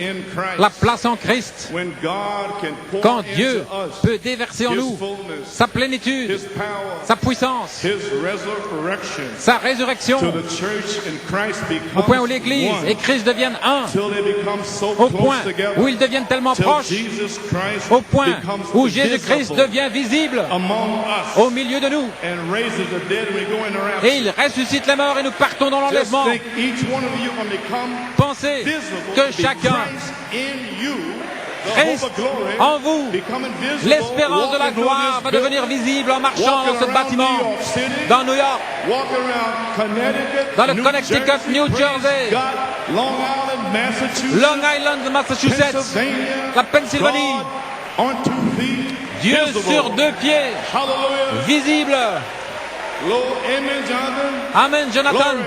la place en Christ,
When God can pour
quand
into
Dieu
us
peut déverser en
His
nous
fullness,
sa plénitude,
His power,
sa puissance,
His resurrection,
sa résurrection,
till the church and Christ
au point où
becomes
l'Église
one,
et Christ deviennent un,
till they become so
au
close
point
together,
où ils deviennent tellement
till
proches,
Jesus Christ
au point
becomes
où Jésus-Christ
visible
devient visible
among us
au milieu de nous,
and raises the dead and we go in the rapture.
et il ressuscite les morts et nous partons dans
Just
l'enlèvement.
think each one of you can become
Pensez
visible,
que
be
chacun,
Christ in you, the
Christ
hope of glory,
en vous,
becoming visible,
l'espérance de la
walking through
gloire
this
va devenir visible en marchant dans ce bâtiment, dans New York,
walking around Connecticut,
dans le
New
Connecticut,
Jersey,
New
praise
Jersey,
God, Long Island, Massachusetts,
Long Island, Massachusetts,
Pennsylvania,
la Pennsylvanie,
God on 2 feet,
Dieu
visible.
sur 2 pieds,
Hallelujah.
visible.
Lord, amen, Jonathan.
Amen, Jonathan.
Glory.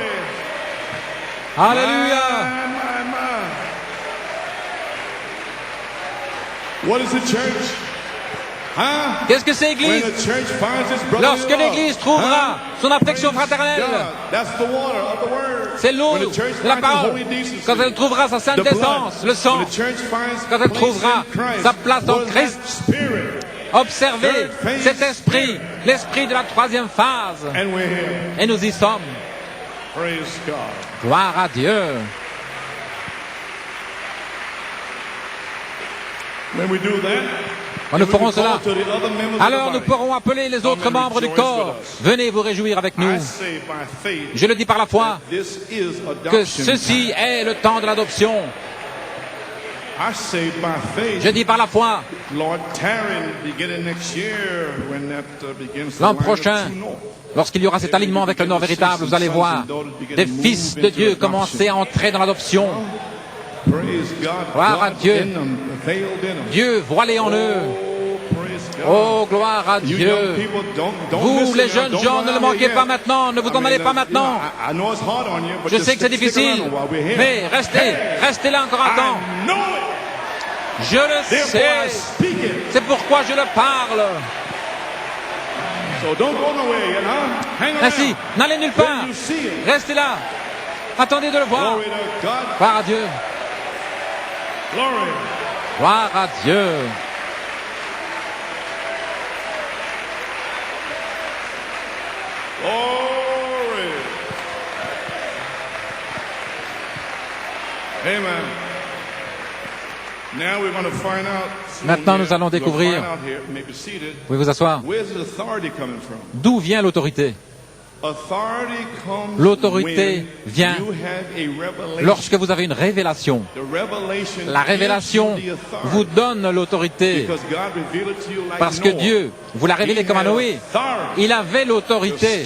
Alléluia.
My. What is the church? Huh?
Qu'est-ce que c'est,
When
Église?
the church finds its brother
Lorsque l'Église trouvera son affection fraternelle,
That's the water of the word.
c'est l'eau
When the church
de la
finds
parole.
the holy decency,
Quand elle trouvera sa sainte
the blood.
essence, le sang,
When the church finds
quand elle
place
trouvera
in Christ,
sa place en
what is
Christ,
that spirit?
observez cet esprit, l'esprit de la troisième phase.
And we're here.
Et nous y sommes.
Praise God.
Gloire à Dieu.
When we do that,
Quand nous
we
ferons
can call
cela,
to the other members of
alors
the
nous
body.
pourrons appeler les autres membres du corps. Venez vous réjouir avec nous.
I say by faith,
Je le dis par la foi
this is
que
adoption.
ceci est le temps de l'adoption.
I say by faith,
Je dis par la foi,
Lord, tarry beginning next year when that begins to
l'an
line up
prochain,
true north.
lorsqu'il y aura cet alignement avec le Nord véritable, vous allez voir des fils de Dieu commencer à entrer dans l'adoption.
Praise God.
Gloire à
God
Dieu.
in them, veiled in them.
Dieu voilé en eux.
Oh, praise God.
Oh, gloire à
You
Dieu.
young people, don't
Vous,
miss
les
it now.
jeunes
Don't
gens,
go
ne le
out
manquez
there
pas
yet.
maintenant, ne vous en allez pas maintenant.
I know it's hard on you, but
Je
just
sais que c'est
stick
difficile,
around while we're here.
mais restez là encore un temps.
I know it.
Je le
Therefore I
sais.
speak it.
C'est pourquoi je le parle.
So don't go nowhere yet, huh? Hang
Ainsi,
around.
n'allez nulle part.
When you see it.
Restez là. Attendez de le voir.
Glory to God.
Gloire à Dieu.
Glory.
Gloire à Dieu.
Oh, Amen. Now we're going to find out.
Maintenant, nous allons découvrir. Vous pouvez vous asseoir. D'où vient l'autorité? L'autorité vient lorsque vous avez une révélation. La révélation vous donne l'autorité parce que Dieu vous l'a révélé comme à Noé. Il avait l'autorité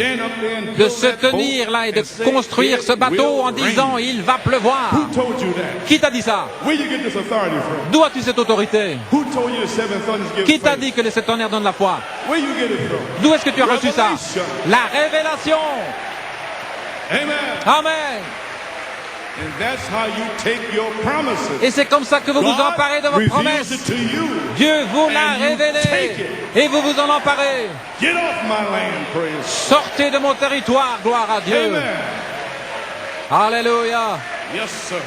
de se tenir là et de construire ce bateau en disant « Il va pleuvoir ». Qui t'a dit ça? D'où as-tu cette autorité? Qui t'a dit que les sept tonnerres donnent la foi? D'où est-ce que tu as reçu ça? La révélation. Amen. Et c'est comme ça que vous vous emparez de vos promesses. Dieu vous l'a révélé et vous vous en emparez. Sortez de mon territoire, gloire à Dieu. Alléluia.
Yes, sir.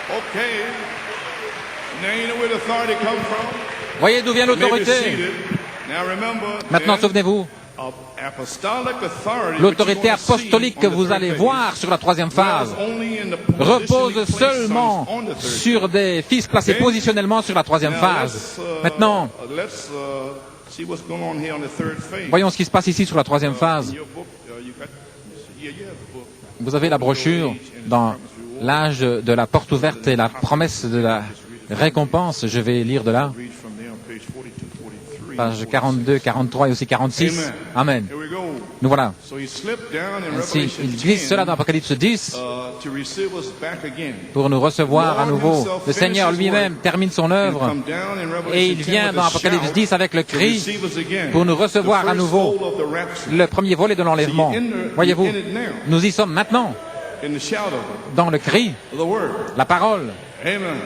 Okay. Now you know where the authority comes from.
Voyez d'où vient l'autorité. Maintenant, souvenez-vous, l'autorité apostolique que vous allez voir sur la troisième phase repose seulement sur des fils placés positionnellement sur la troisième phase. Maintenant, voyons ce qui se passe ici sur la troisième phase. Vous avez la brochure dans l'âge de la porte ouverte et la promesse de la récompense. Je vais lire de là. Page 42, 43 et aussi 46. Amen. Nous voilà. Ainsi, il glisse cela dans Apocalypse 10 pour nous recevoir à nouveau. Le Seigneur lui-même termine son œuvre et il vient dans Apocalypse 10 avec le cri pour nous recevoir à nouveau. Le premier volet de l'enlèvement. Voyez-vous, nous y sommes maintenant dans le cri, la parole.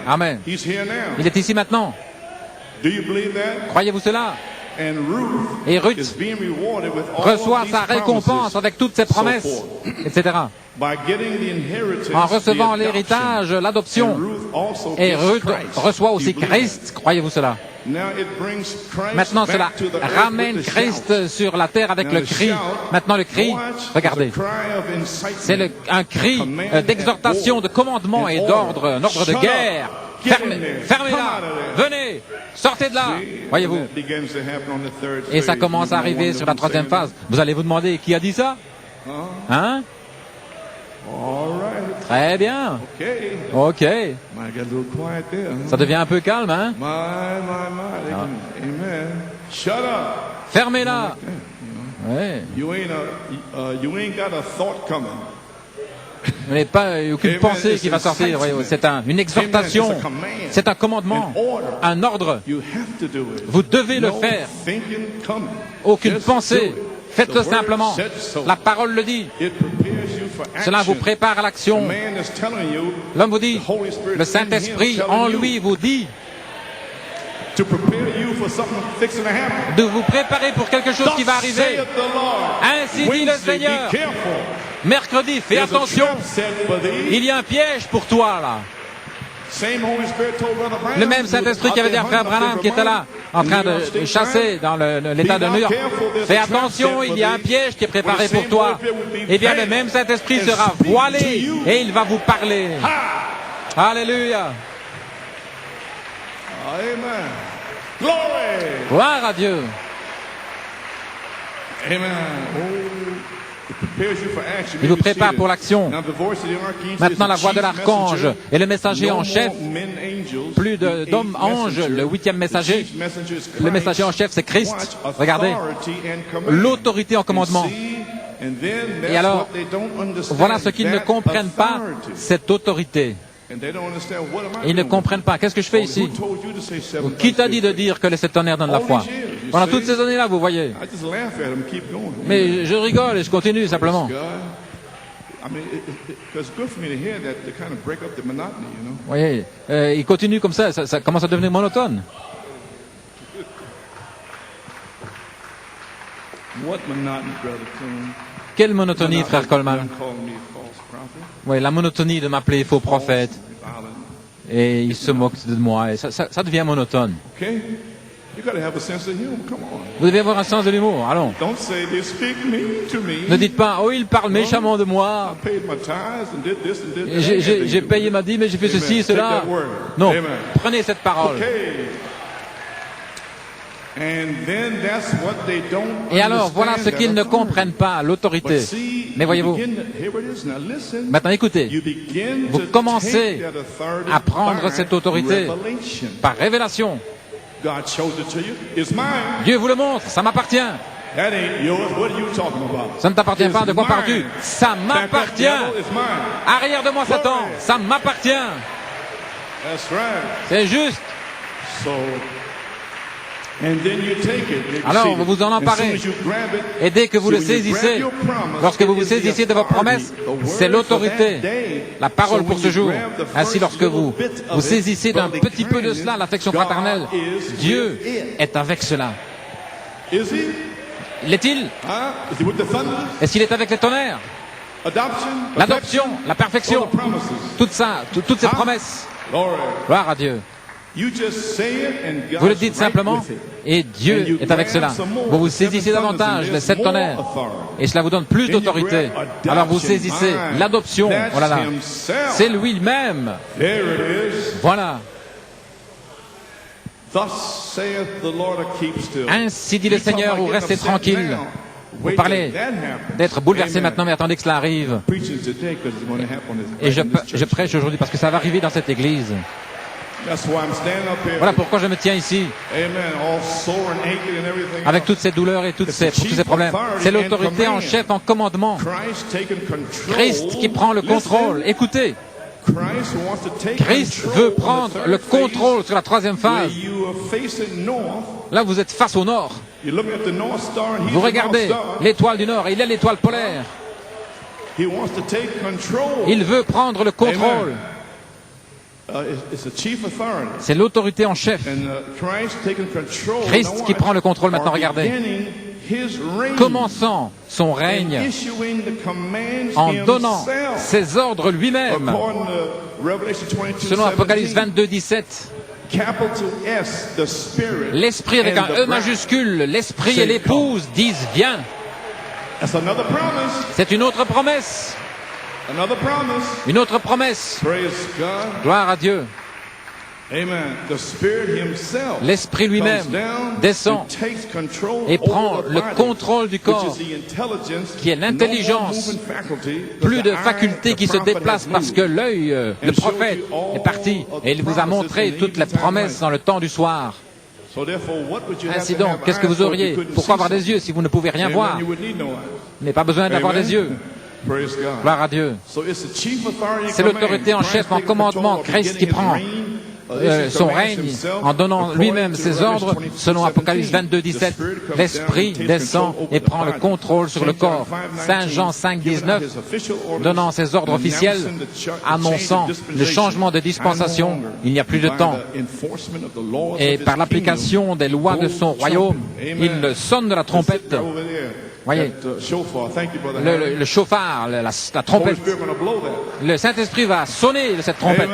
Amen. Il est ici maintenant. Croyez-vous cela? Et Ruth reçoit sa récompense avec toutes ses promesses, etc. En recevant l'héritage, l'adoption. Et Ruth reçoit aussi Christ. Croyez-vous cela? Maintenant, cela ramène Christ sur la terre avec le cri. Maintenant, le cri, regardez, c'est un cri d'exhortation, de commandement et d'ordre, un ordre de guerre. Fermez-la, venez, sortez de là, voyez-vous. Et ça commence à arriver sur la troisième phase. Vous allez vous demander, qui a dit ça? Hein? Très bien. OK. Ça devient un peu calme, hein? Fermez-la. Ouais. Vous n'avez pas aucune pensée qui va sortir. C'est une exhortation, c'est un commandement, un ordre. Vous devez le faire. Aucune pensée. Faites-le simplement. La parole le dit. Cela vous prépare à l'action. L'homme vous dit, le Saint-Esprit en lui vous dit de vous préparer pour quelque chose qui va arriver. Ainsi dit le Seigneur. Mercredi, fais attention. Il y a un piège pour toi là. Le même Saint-Esprit qui avait dit à Frère Branham qui était là, en train de chasser dans l'État de New York. Fais attention, il y a un piège qui est préparé pour toi. Eh bien, le même Saint-Esprit sera voilé et il va vous parler. Alléluia. Gloire à Dieu. Il vous prépare pour l'action. Maintenant, la voix de l'archange et le messager en chef, plus d'hommes anges, le 8e messager. Le messager en chef, c'est Christ. Regardez, l'autorité en commandement. Et alors, voilà ce qu'ils ne comprennent pas, cette autorité. Ils ne comprennent pas. Qu'est-ce que je fais ici? Qui t'a dit de dire que les sept tonnerres donnent la foi? Pendant toutes ces années-là, vous voyez. Mais je rigole et je continue simplement. Vous voyez, il continue comme ça commence à devenir monotone. Quelle monotonie, frère Coleman? Oui, la monotonie de m'appeler faux prophète. Et il se moque de moi. Et ça devient monotone.
You got to have a sense of humor. Come on.
Vous devez avoir un sens de l'humour. Allons.
Don't say they speak mean to me.
Ne dites pas, oh, il parle méchamment de moi.
I paid my tithes and did this and did that.
J'ai payé ma dîme, mais j'ai fait ceci et cela. Non, prenez cette parole.
Okay. And then that's what they don't
Et alors, voilà ce qu'ils ne comprennent pas, l'autorité. Mais voyez-vous, maintenant écoutez, vous commencez à prendre cette autorité par révélation. Dieu vous le montre, ça m'appartient. Ça ne t'appartient pas, de quoi parles-tu? Ça m'appartient. Arrière de moi, Satan, ça m'appartient. C'est juste. Alors vous vous en emparez, et dès que vous le saisissez, lorsque vous vous saisissez de vos promesses, c'est l'autorité, la parole pour ce jour. Ainsi, lorsque vous vous saisissez d'un petit peu de cela, l'affection fraternelle, Dieu est avec cela. L'est-il? Est-ce qu'il est avec les tonnerres? L'adoption, la perfection, tout ça, toutes ces promesses. Gloire à Dieu. Vous le dites simplement, et Dieu est avec cela. Vous vous saisissez davantage de cette tonnerre, et cela vous donne plus d'autorité. Alors vous saisissez l'adoption, oh là là, c'est lui-même. Voilà. Ainsi dit le Seigneur, ou restez tranquille. Vous parlez d'être bouleversé maintenant, mais attendez que cela arrive. Et je prêche aujourd'hui parce que ça va arriver dans cette église. Voilà pourquoi je me tiens ici, avec toutes ces douleurs et tous ces problèmes. C'est l'autorité en chef, en commandement. Christ qui prend le contrôle. Écoutez, Christ veut prendre le contrôle sur la troisième phase. Là, vous êtes face au nord. Vous regardez l'étoile du nord, et il est l'étoile polaire. Il veut prendre le contrôle. C'est l'autorité en chef. Christ qui prend le contrôle maintenant, regardez. Commençant son règne en donnant ses ordres lui-même. Selon Apocalypse 22, 17. L'esprit avec un E majuscule, l'esprit et l'épouse disent viens. C'est une autre promesse. Une autre promesse. Gloire à Dieu. L'Esprit lui-même descend et prend le contrôle du corps, qui est l'intelligence, plus de facultés qui se déplacent parce que l'œil, le prophète, est parti et il vous a montré toutes les promesses dans le temps du soir. Ainsi donc, qu'est-ce que vous auriez? Pourquoi avoir des yeux si vous ne pouvez rien voir? Vous n'avez pas besoin d'avoir des yeux. Gloire à Dieu. C'est l'autorité en chef, en commandement, Christ qui prend son règne en donnant lui-même ses ordres. Selon Apocalypse 22, 17, l'Esprit descend et prend le contrôle sur le corps. Saint Jean 5, 19, donnant ses ordres officiels, annonçant le changement de dispensation. Il n'y a plus de temps. Et par l'application des lois de son royaume, il sonne de la trompette. Voyez, le chauffard, la trompette. Le Saint-Esprit va sonner cette trompette.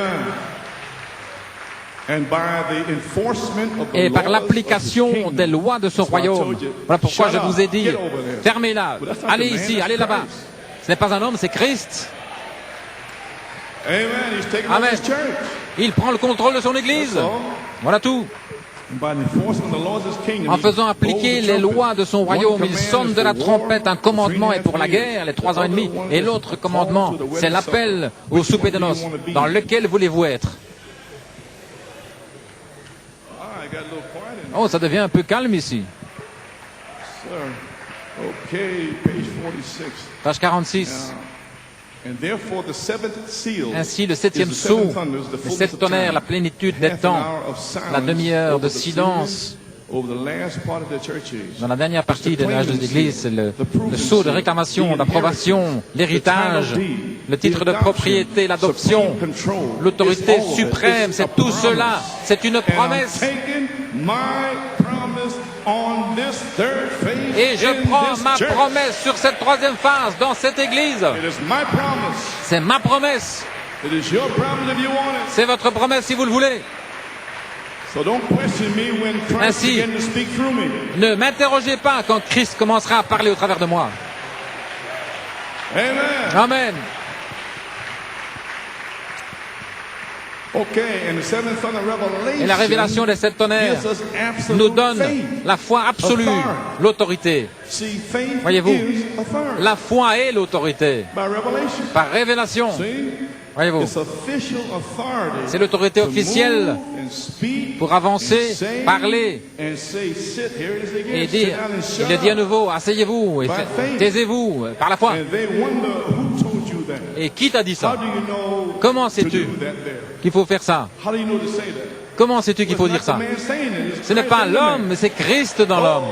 Et par l'application des lois de son royaume. Voilà pourquoi je vous ai dit, fermez-la, allez ici, allez là-bas. Ce n'est pas un homme, c'est Christ. Amen. Il prend le contrôle de son Église. Voilà tout. En faisant appliquer les lois de son royaume, il sonne de la trompette. Un commandement est pour la guerre, les 3 ans et demi. Et l'autre commandement, c'est l'appel au souper de noces. Dans lequel voulez-vous être? Oh, ça devient un peu calme ici. Page 46. Ainsi, le 7e sceau, les 7 tonnerres, la plénitude des temps, la demi-heure de silence. Dans la dernière partie de l'âge de l'Église, le sceau de réclamation, d'approbation, l'héritage, le titre de propriété, l'adoption, l'autorité suprême, c'est tout cela. C'est une promesse. Et je prends ma promesse sur cette 3e phase dans cette Église. C'est ma promesse. C'est votre promesse si vous le voulez.
So don't question me when Christ
Ainsi,
begins to speak through me.
ne m'interrogez pas quand Christ commencera à parler au travers de moi.
Amen.
Amen.
Okay, and the seventh son of Revelation
Et la révélation des sept tonnerres
gives us absolute
nous donne
faith.
la foi absolue,
Authority.
l'autorité.
See, faith
Voyez-vous,
is authority.
la foi est l'autorité.
By revelation.
Par révélation,
See?
voyez-vous,
It's official authority
c'est l'autorité
to
officielle
move and speak
pour avancer,
and say
parler
and say, sit, here it is again,
et
sit
dire,
down and
il
shut
le dit à
up.
nouveau, asseyez-vous et taisez-vous par la foi.
And they wonder who told you that.
Et qui t'a dit
How
ça?
do you know
Comment
to
sais-tu
do that there?
qu'il faut faire ça?
How do you know to say that?
Comment sais-tu qu'il faut dire
It's not
ça?
the man saying it, it's
Ce n'est
Christ
pas
in the
l'homme,
man.
mais c'est Christ dans l'homme.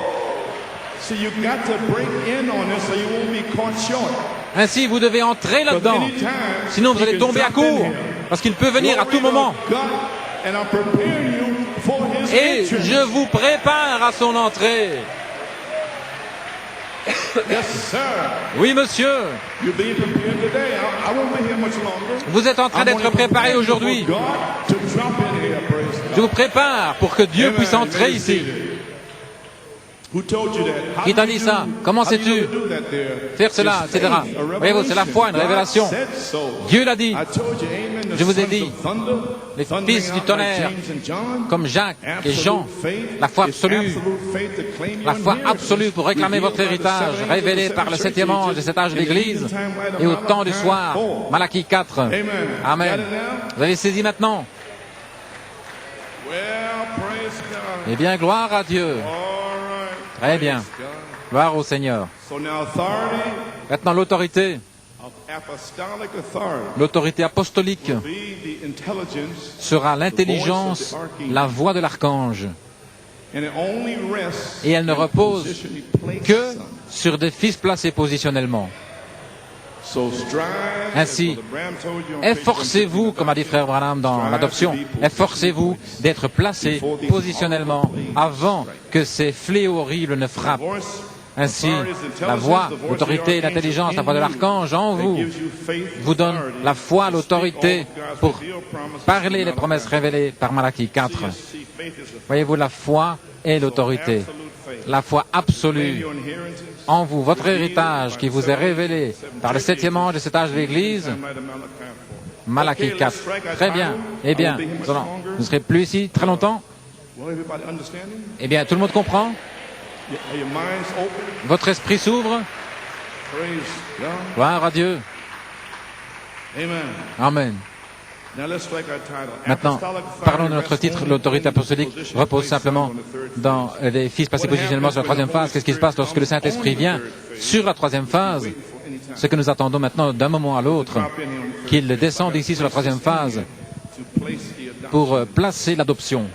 So you got to break in on this so you won't be caught short.
Ainsi, vous devez entrer là-dedans. Sinon, vous allez tomber à court. Parce qu'il peut venir à tout moment.
And I'm preparing you for his
Et
entrance.
je vous prépare à son entrée.
Yes, sir.
Oui, monsieur.
You're being prepared today. I won't be here much longer.
Vous êtes en train d'être préparé aujourd'hui.
God to drop in here, praise God.
Je vous prépare pour que Dieu puisse entrer ici.
Who told you that? How
Qui t'a
do
dit
you
ça? Comment
how do you
sais-tu
do that there?
faire cela,
It's
etc.
faith, a
Voyez-vous, c'est la foi, une
revelation.
révélation.
God said so.
Dieu l'a dit.
I told you, amen, the
Je vous ai
sons
dit,
of thunder,
les
thundering
fils du
out
tonnerre,
like James and John,
comme Jacques et
absolute
Jean,
faith,
la foi
it's
absolue,
absolute faith to claim
la
your
foi
inheritance,
absolue pour réclamer votre
revealed by the
héritage,
seven
révélé
angels of
par
the
le
seven
septième
churches
ange de cet âge de
in the
l'Église,
evening time, right
et au
about
temps du
time
soir,
4.
Malachie 4.
Amen.
Amen.
Got it now?
Vous avez saisi maintenant?
Well, praise God.
Eh bien, gloire à Dieu.
All right.
Très bien.
Praise God.
Gloire au Seigneur.
So now authority
Maintenant, l'autorité,
of apostolic authority
l'autorité apostolique
will be the intelligence,
sera l'intelligence, la voix de l'archange.
and it only rests
Et elle ne
in the
repose
position he placed
que
son.
sur des fils placés positionnellement.
So strive,
Ainsi,
as Brother Branham told you on page
efforcez-vous,
150,
comme a dit frère Branham dans l'adoption, efforcez-vous d'être placés positionnellement avant que ces fléaux horribles ne frappent.
voice,
Ainsi, la voix, l'autorité et l'intelligence, la voix de l'archange en vous, vous donne la foi, l'autorité pour parler les promesses révélées par Malachie 4. Voyez-vous, la foi et l'autorité, la foi absolue en vous, votre héritage qui vous est révélé par le septième ange de cet âge de l'Église, Malachie 4. Très bien. Eh bien, vous ne serez plus ici très longtemps. Eh bien, tout le monde comprend? Votre esprit s'ouvre. Gloire à Dieu. Amen. Maintenant, parlons de notre titre. L'autorité apostolique repose simplement dans les fils passés positionnellement sur la troisième phase. Qu'est-ce qui se passe lorsque le Saint-Esprit vient sur la troisième phase? Ce que nous attendons maintenant d'un moment à l'autre, qu'il descende ici sur la troisième phase pour placer l'adoption.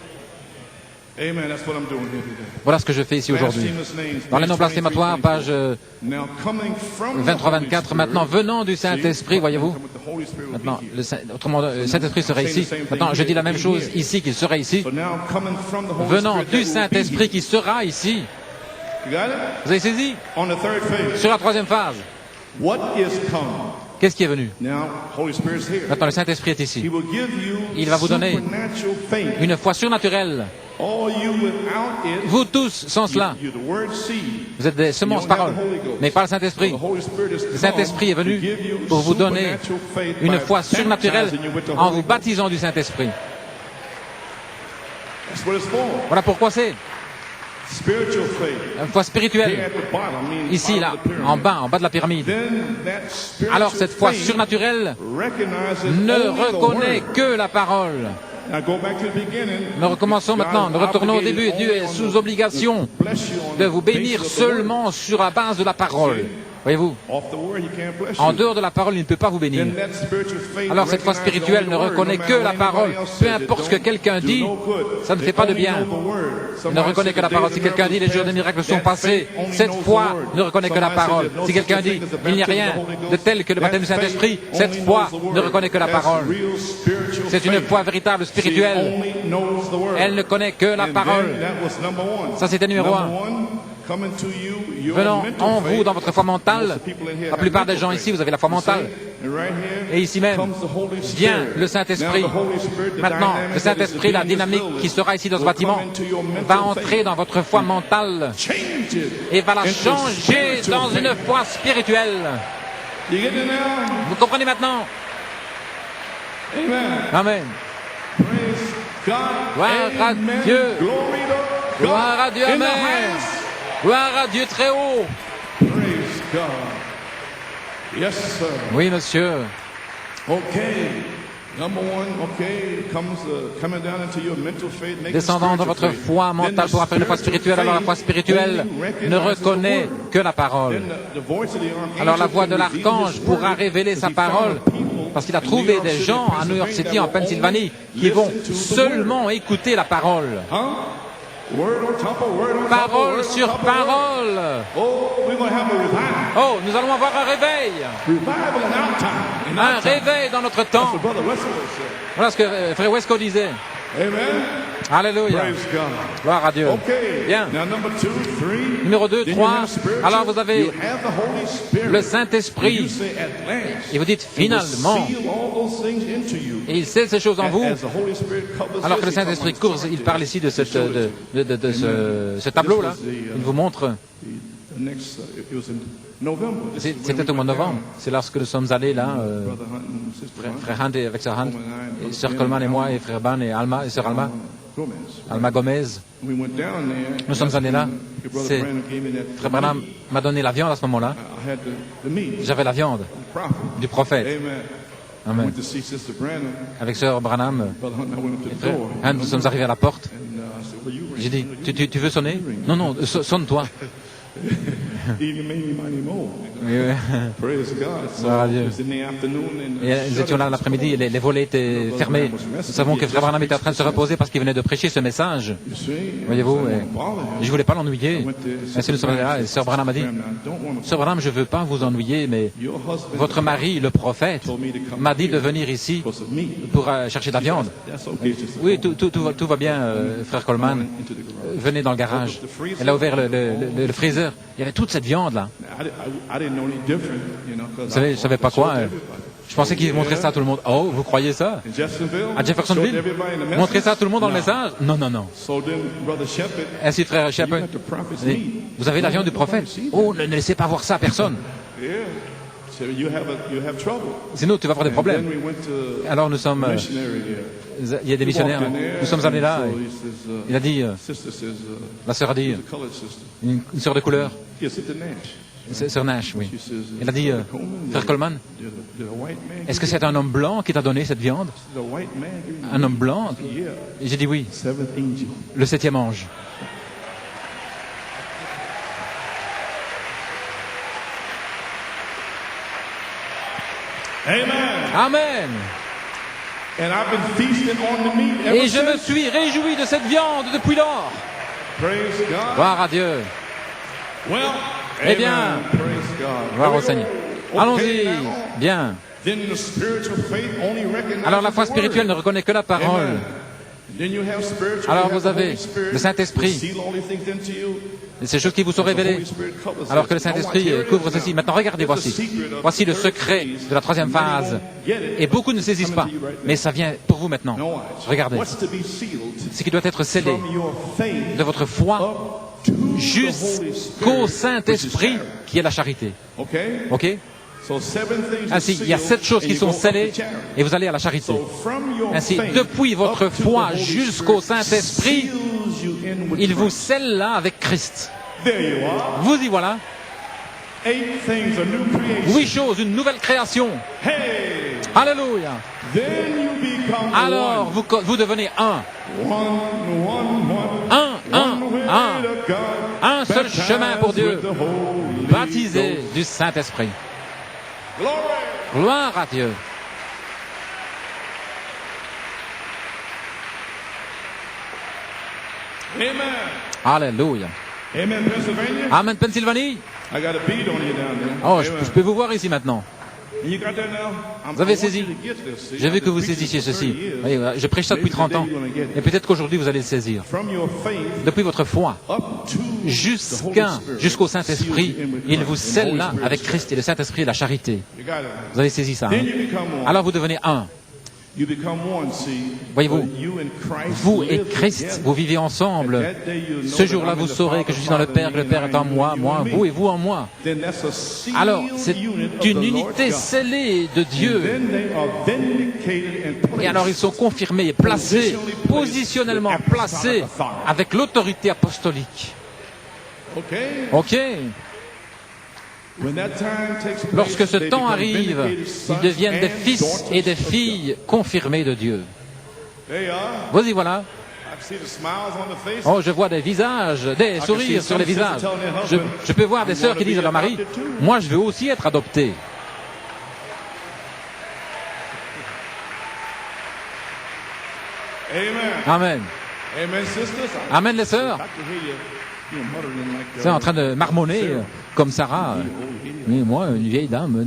Voilà ce que je fais ici aujourd'hui. Dans les noms blasphématoires, page 23-24, maintenant, venant du Saint-Esprit, voyez-vous, maintenant, autrement, le Saint-Esprit serait ici. Maintenant, je dis la même chose ici, qu'il serait ici. Venant du Saint-Esprit qui sera ici. Vous avez saisi? Sur la troisième phase. Qu'est-ce qui est venu? Maintenant, le Saint-Esprit est ici. Il va vous donner une foi surnaturelle. Vous tous, sans cela, vous êtes des semences paroles, mais pas le Saint-Esprit. Le Saint-Esprit est venu pour vous donner une foi surnaturelle en vous baptisant du Saint-Esprit. Voilà pourquoi c'est une foi spirituelle. Ici, là, en bas de la pyramide. Alors cette foi surnaturelle ne reconnaît que la parole. Nous recommençons maintenant, nous retournons au début. Dieu est sous obligation de vous bénir seulement sur la base de la parole. Voyez-vous, en dehors de la parole, il ne peut pas vous bénir. Alors cette foi spirituelle ne reconnaît que la parole. Peu importe ce que quelqu'un dit, ça ne fait pas de bien. Il ne reconnaît que la parole. Si quelqu'un dit les jours des miracles sont passés, cette foi ne reconnaît que la parole. Si quelqu'un dit il n'y a rien de tel que le baptême du Saint-Esprit, cette foi ne reconnaît que la parole. C'est une foi véritable spirituelle. Elle ne connaît que la parole. Ça c'était numéro 1. venant en vous, dans votre foi mentale. La plupart des gens ici, vous avez la foi mentale. Et ici même, vient le Saint-Esprit. Maintenant, le Saint-Esprit, la dynamique qui sera ici dans ce bâtiment, va entrer dans votre foi mentale et va la changer dans une foi spirituelle. Vous comprenez maintenant? Amen. Gloire à Dieu. Gloire à Dieu. Amen. Gloire à Dieu très haut. Oui, monsieur. Descendant dans votre foi mentale pour appeler une foi spirituelle, alors la foi spirituelle ne reconnaît que la parole. Alors la voix de l'archange pourra révéler sa parole, parce qu'il a trouvé des gens à New York City, en Pennsylvanie, qui vont seulement écouter la parole. Parole sur parole. Oh, nous allons avoir un réveil. Un réveil dans notre temps. Voilà ce que Frère Wesco disait. Alléluia. Gloire à Dieu. Bien. Numéro 2, 3. Alors vous avez le Saint-Esprit. Et vous dites finalement. Et il sait ces choses en vous. Alors que le Saint-Esprit court, il parle ici de ce tableau-là. Il vous montre. C'était au mois de novembre. C'est lorsque nous sommes allés là, frère Hand avec sœur Hand, et sœur Coleman et moi, et frère Ban et Alma, et sœur Alma Gomez. Nous sommes allés là. Frère Branham m'a donné la viande à ce moment-là. J'avais la viande du prophète. Amen. Avec sœur Branham, et frère Hand, nous sommes arrivés à la porte. J'ai dit, tu veux sonner? Non, non, sonne-toi. Gloire à Dieu. Et nous étions là l'après-midi et les volets étaient fermés. Nous savons que Frère Branham était en train de se reposer parce qu'il venait de prêcher ce message. Voyez-vous, je ne voulais pas l'ennuyer. Ainsi nous sommes là et Sœur Branham a dit, Sœur Branham, je ne veux pas vous ennuyer, mais votre mari, le prophète, m'a dit de venir ici pour chercher de la viande. Oui, tout va bien, Frère Coleman. Venez dans le garage. Elle a ouvert le freezer. Il y avait toute cette viande-là. Vous savez, je ne savais pas quoi. Je pensais qu'il montrait ça à tout le monde. Oh, vous croyez ça? À Jeffersonville? Montrer ça à tout le monde dans le message? Non, non, non. Ainsi, frère Shepard, vous avez la viande du prophète. Oh, ne laissez pas voir ça à personne. Sinon, tu vas avoir des problèmes. Alors, nous sommes... il y a des missionnaires. Nous sommes allés là. Il a dit... la sœur a dit... Une sœur de couleur. Sœur Nash, oui. Elle a dit... Frère Coleman, est-ce que c'est un homme blanc qui t'a donné cette viande? Un homme blanc? Et j'ai dit oui. Le 7e ange. Amen. Et je me suis réjoui de cette viande depuis lors. Gloire à Dieu. Eh bien, gloire au Seigneur. Allons-y. Bien. Alors la foi spirituelle ne reconnaît que la parole. Alors vous avez le Saint-Esprit. Et ces choses qui vous sont révélées. Alors que le Saint-Esprit couvre ceci. Maintenant, regardez, voici le secret de la 3e phase. Et beaucoup ne saisissent pas. Mais ça vient pour vous maintenant. Regardez. Ce qui doit être scellé de votre foi jusqu'au Saint-Esprit qui est la charité. OK? Ainsi, il y a 7 choses qui sont scellées et vous allez à la charité. Ainsi, depuis votre foi jusqu'au Saint-Esprit, il vous scelle là avec Christ. Vous y voilà. 8 choses, une nouvelle création. Alléluia. Alors, vous devenez un. Un seul chemin pour Dieu. Baptisé du Saint-Esprit. Gloire à Dieu.
Amen.
Alléluia.
Amen, Pennsylvania.
Amen, Pennsylvanie.
I got a bead on you down there.
Oh, je peux vous voir ici maintenant.
You got that now?
Vous avez saisi? J'ai vu que vous saisissiez ceci. Oui, je prêche ça depuis 30 ans. Et peut-être qu'aujourd'hui, vous allez le saisir.
From your faith
Depuis votre foi
up to
jusqu'au Saint-Esprit. Il vous scelle là avec Christ et le Saint-Esprit et la charité. Vous avez saisi ça, hein? Alors vous devenez un. Voyez-vous, vous et Christ, vous vivez ensemble. Ce jour-là, vous saurez que je suis dans le Père, que le Père est en moi, vous et vous en moi. Alors, c'est une unité scellée de Dieu. Et alors, ils sont confirmés et placés, positionnellement placés, avec l'autorité apostolique. OK. Lorsque ce temps arrive, ils deviennent des fils et des filles confirmés de Dieu. Vous y voilà. Oh, je vois des visages, des sourires sur les visages. Je peux voir des sœurs qui disent à leur mari, « Moi, je veux aussi être adopté. » Amen. Amen, les sœurs. C'est en train de marmonner comme Sarah. Mais moi, une vieille dame,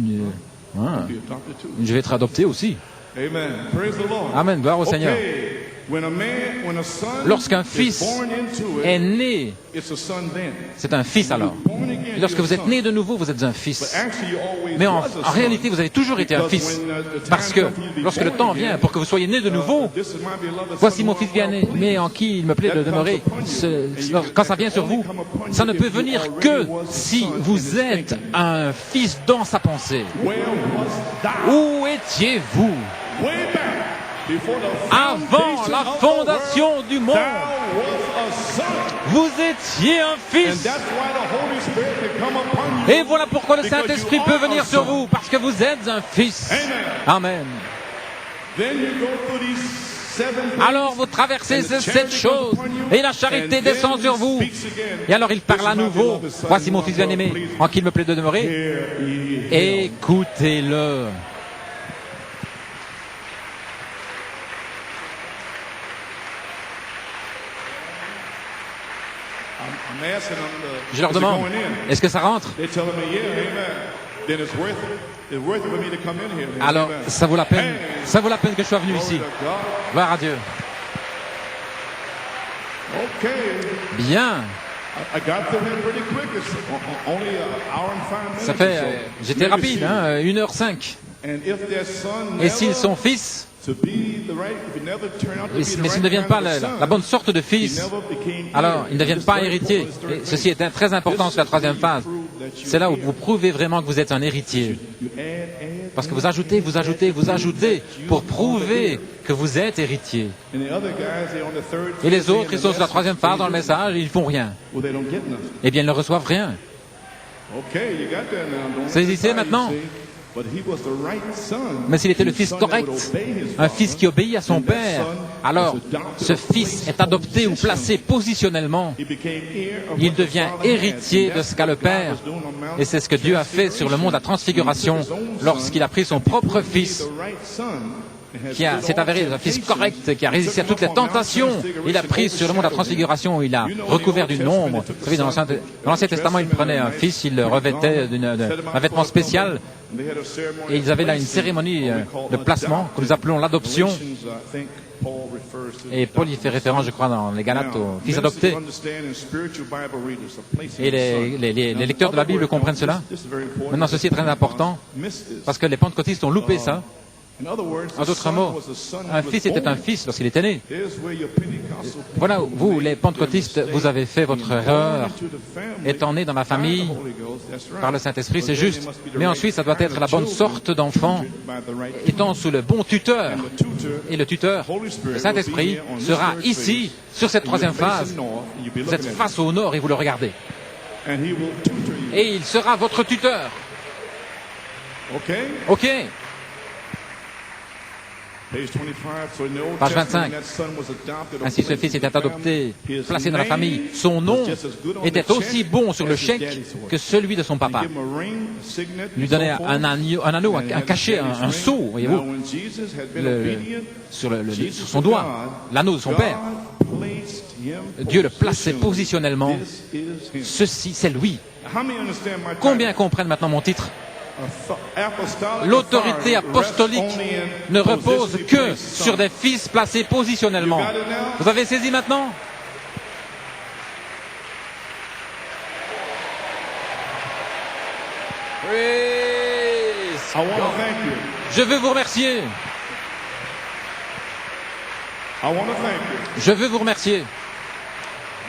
je vais être adopté aussi. Amen, gloire au Seigneur. Lorsqu'un fils est né, c'est un fils alors. Et lorsque vous êtes né de nouveau, vous êtes un fils. Mais en réalité, vous avez toujours été un fils. Parce que lorsque le temps vient pour que vous soyez né de nouveau, voici mon fils bien-né, mais en qui il me plaît de demeurer. Quand ça vient sur vous, ça ne peut venir que si vous êtes un fils dans sa pensée. Où étiez-vous avant la fondation du monde? Vous étiez un fils. Et voilà pourquoi le Saint-Esprit peut venir sur vous, parce que vous êtes un fils. Amen. Alors vous traversez ces 7 choses, et la charité descend sur vous. Et alors il parle à nouveau. Voici mon fils bien-aimé, en qui il me plaît de demeurer. Écoutez-le. Je leur demande, est-ce que ça rentre? Alors, ça vaut la peine que je sois venu ici. Gloire à Dieu. Bien. Ça fait, j'étais rapide, 1h05. Et s'ils sont fils, mais s'ils ne deviennent pas la bonne sorte de fils, alors ils ne deviennent pas héritiers. Et ceci est très important sur la 3e phase. C'est là où vous prouvez vraiment que vous êtes un héritier. Parce que vous ajoutez pour prouver que vous êtes héritier. Et les autres, ils sont sur la 3e phase dans le message et ils ne font rien. Eh bien, ils ne reçoivent rien. Saisissez maintenant. Mais s'il était le fils correct, un fils qui obéit à son père, alors ce fils est adopté ou placé positionnellement. Il devient héritier de ce qu'a le père. Et c'est ce que Dieu a fait sur le mont de la transfiguration lorsqu'il a pris son propre fils, qui s'est avéré un fils correct, qui a résisté à toutes les tentations. Il a pris sur le mont de la transfiguration, il a recouvert d'une ombre. Vous savez, dans l'Ancien Testament, il prenait un fils, il le revêtait d'un vêtement spécial. Et ils avaient là une cérémonie de placement que nous appelons l'adoption. Et Paul y fait référence, je crois, dans les Galates aux fils adoptés. Et les lecteurs de la Bible comprennent cela. Maintenant, ceci est très important, parce que les pentecôtistes ont loupé ça. En d'autres mots, un fils était un fils lorsqu'il était né. Voilà, vous, les pentecôtistes, vous avez fait votre erreur. Étant né dans la famille, par le Saint-Esprit, c'est juste. Mais ensuite, ça doit être la bonne sorte d'enfant, étant sous le bon tuteur. Et le tuteur, le Saint-Esprit, sera ici, sur cette 3e phase. Vous êtes face au nord et vous le regardez. Et il sera votre tuteur. OK. Page 25. Ainsi ce fils était adopté, placé dans la famille. Son nom était aussi bon sur le chèque que celui de son papa. Il lui donnait un anneau, un cachet, un sceau, voyez-vous, sur son doigt, l'anneau de son père. Dieu le plaçait positionnellement. Ceci, c'est lui. Combien comprennent maintenant mon titre? L'autorité apostolique ne repose que sur des fils placés positionnellement. Vous avez saisi maintenant? Praise
I want to
God.
thank you.
Je veux vous remercier.
I want to thank you.
Je veux vous remercier.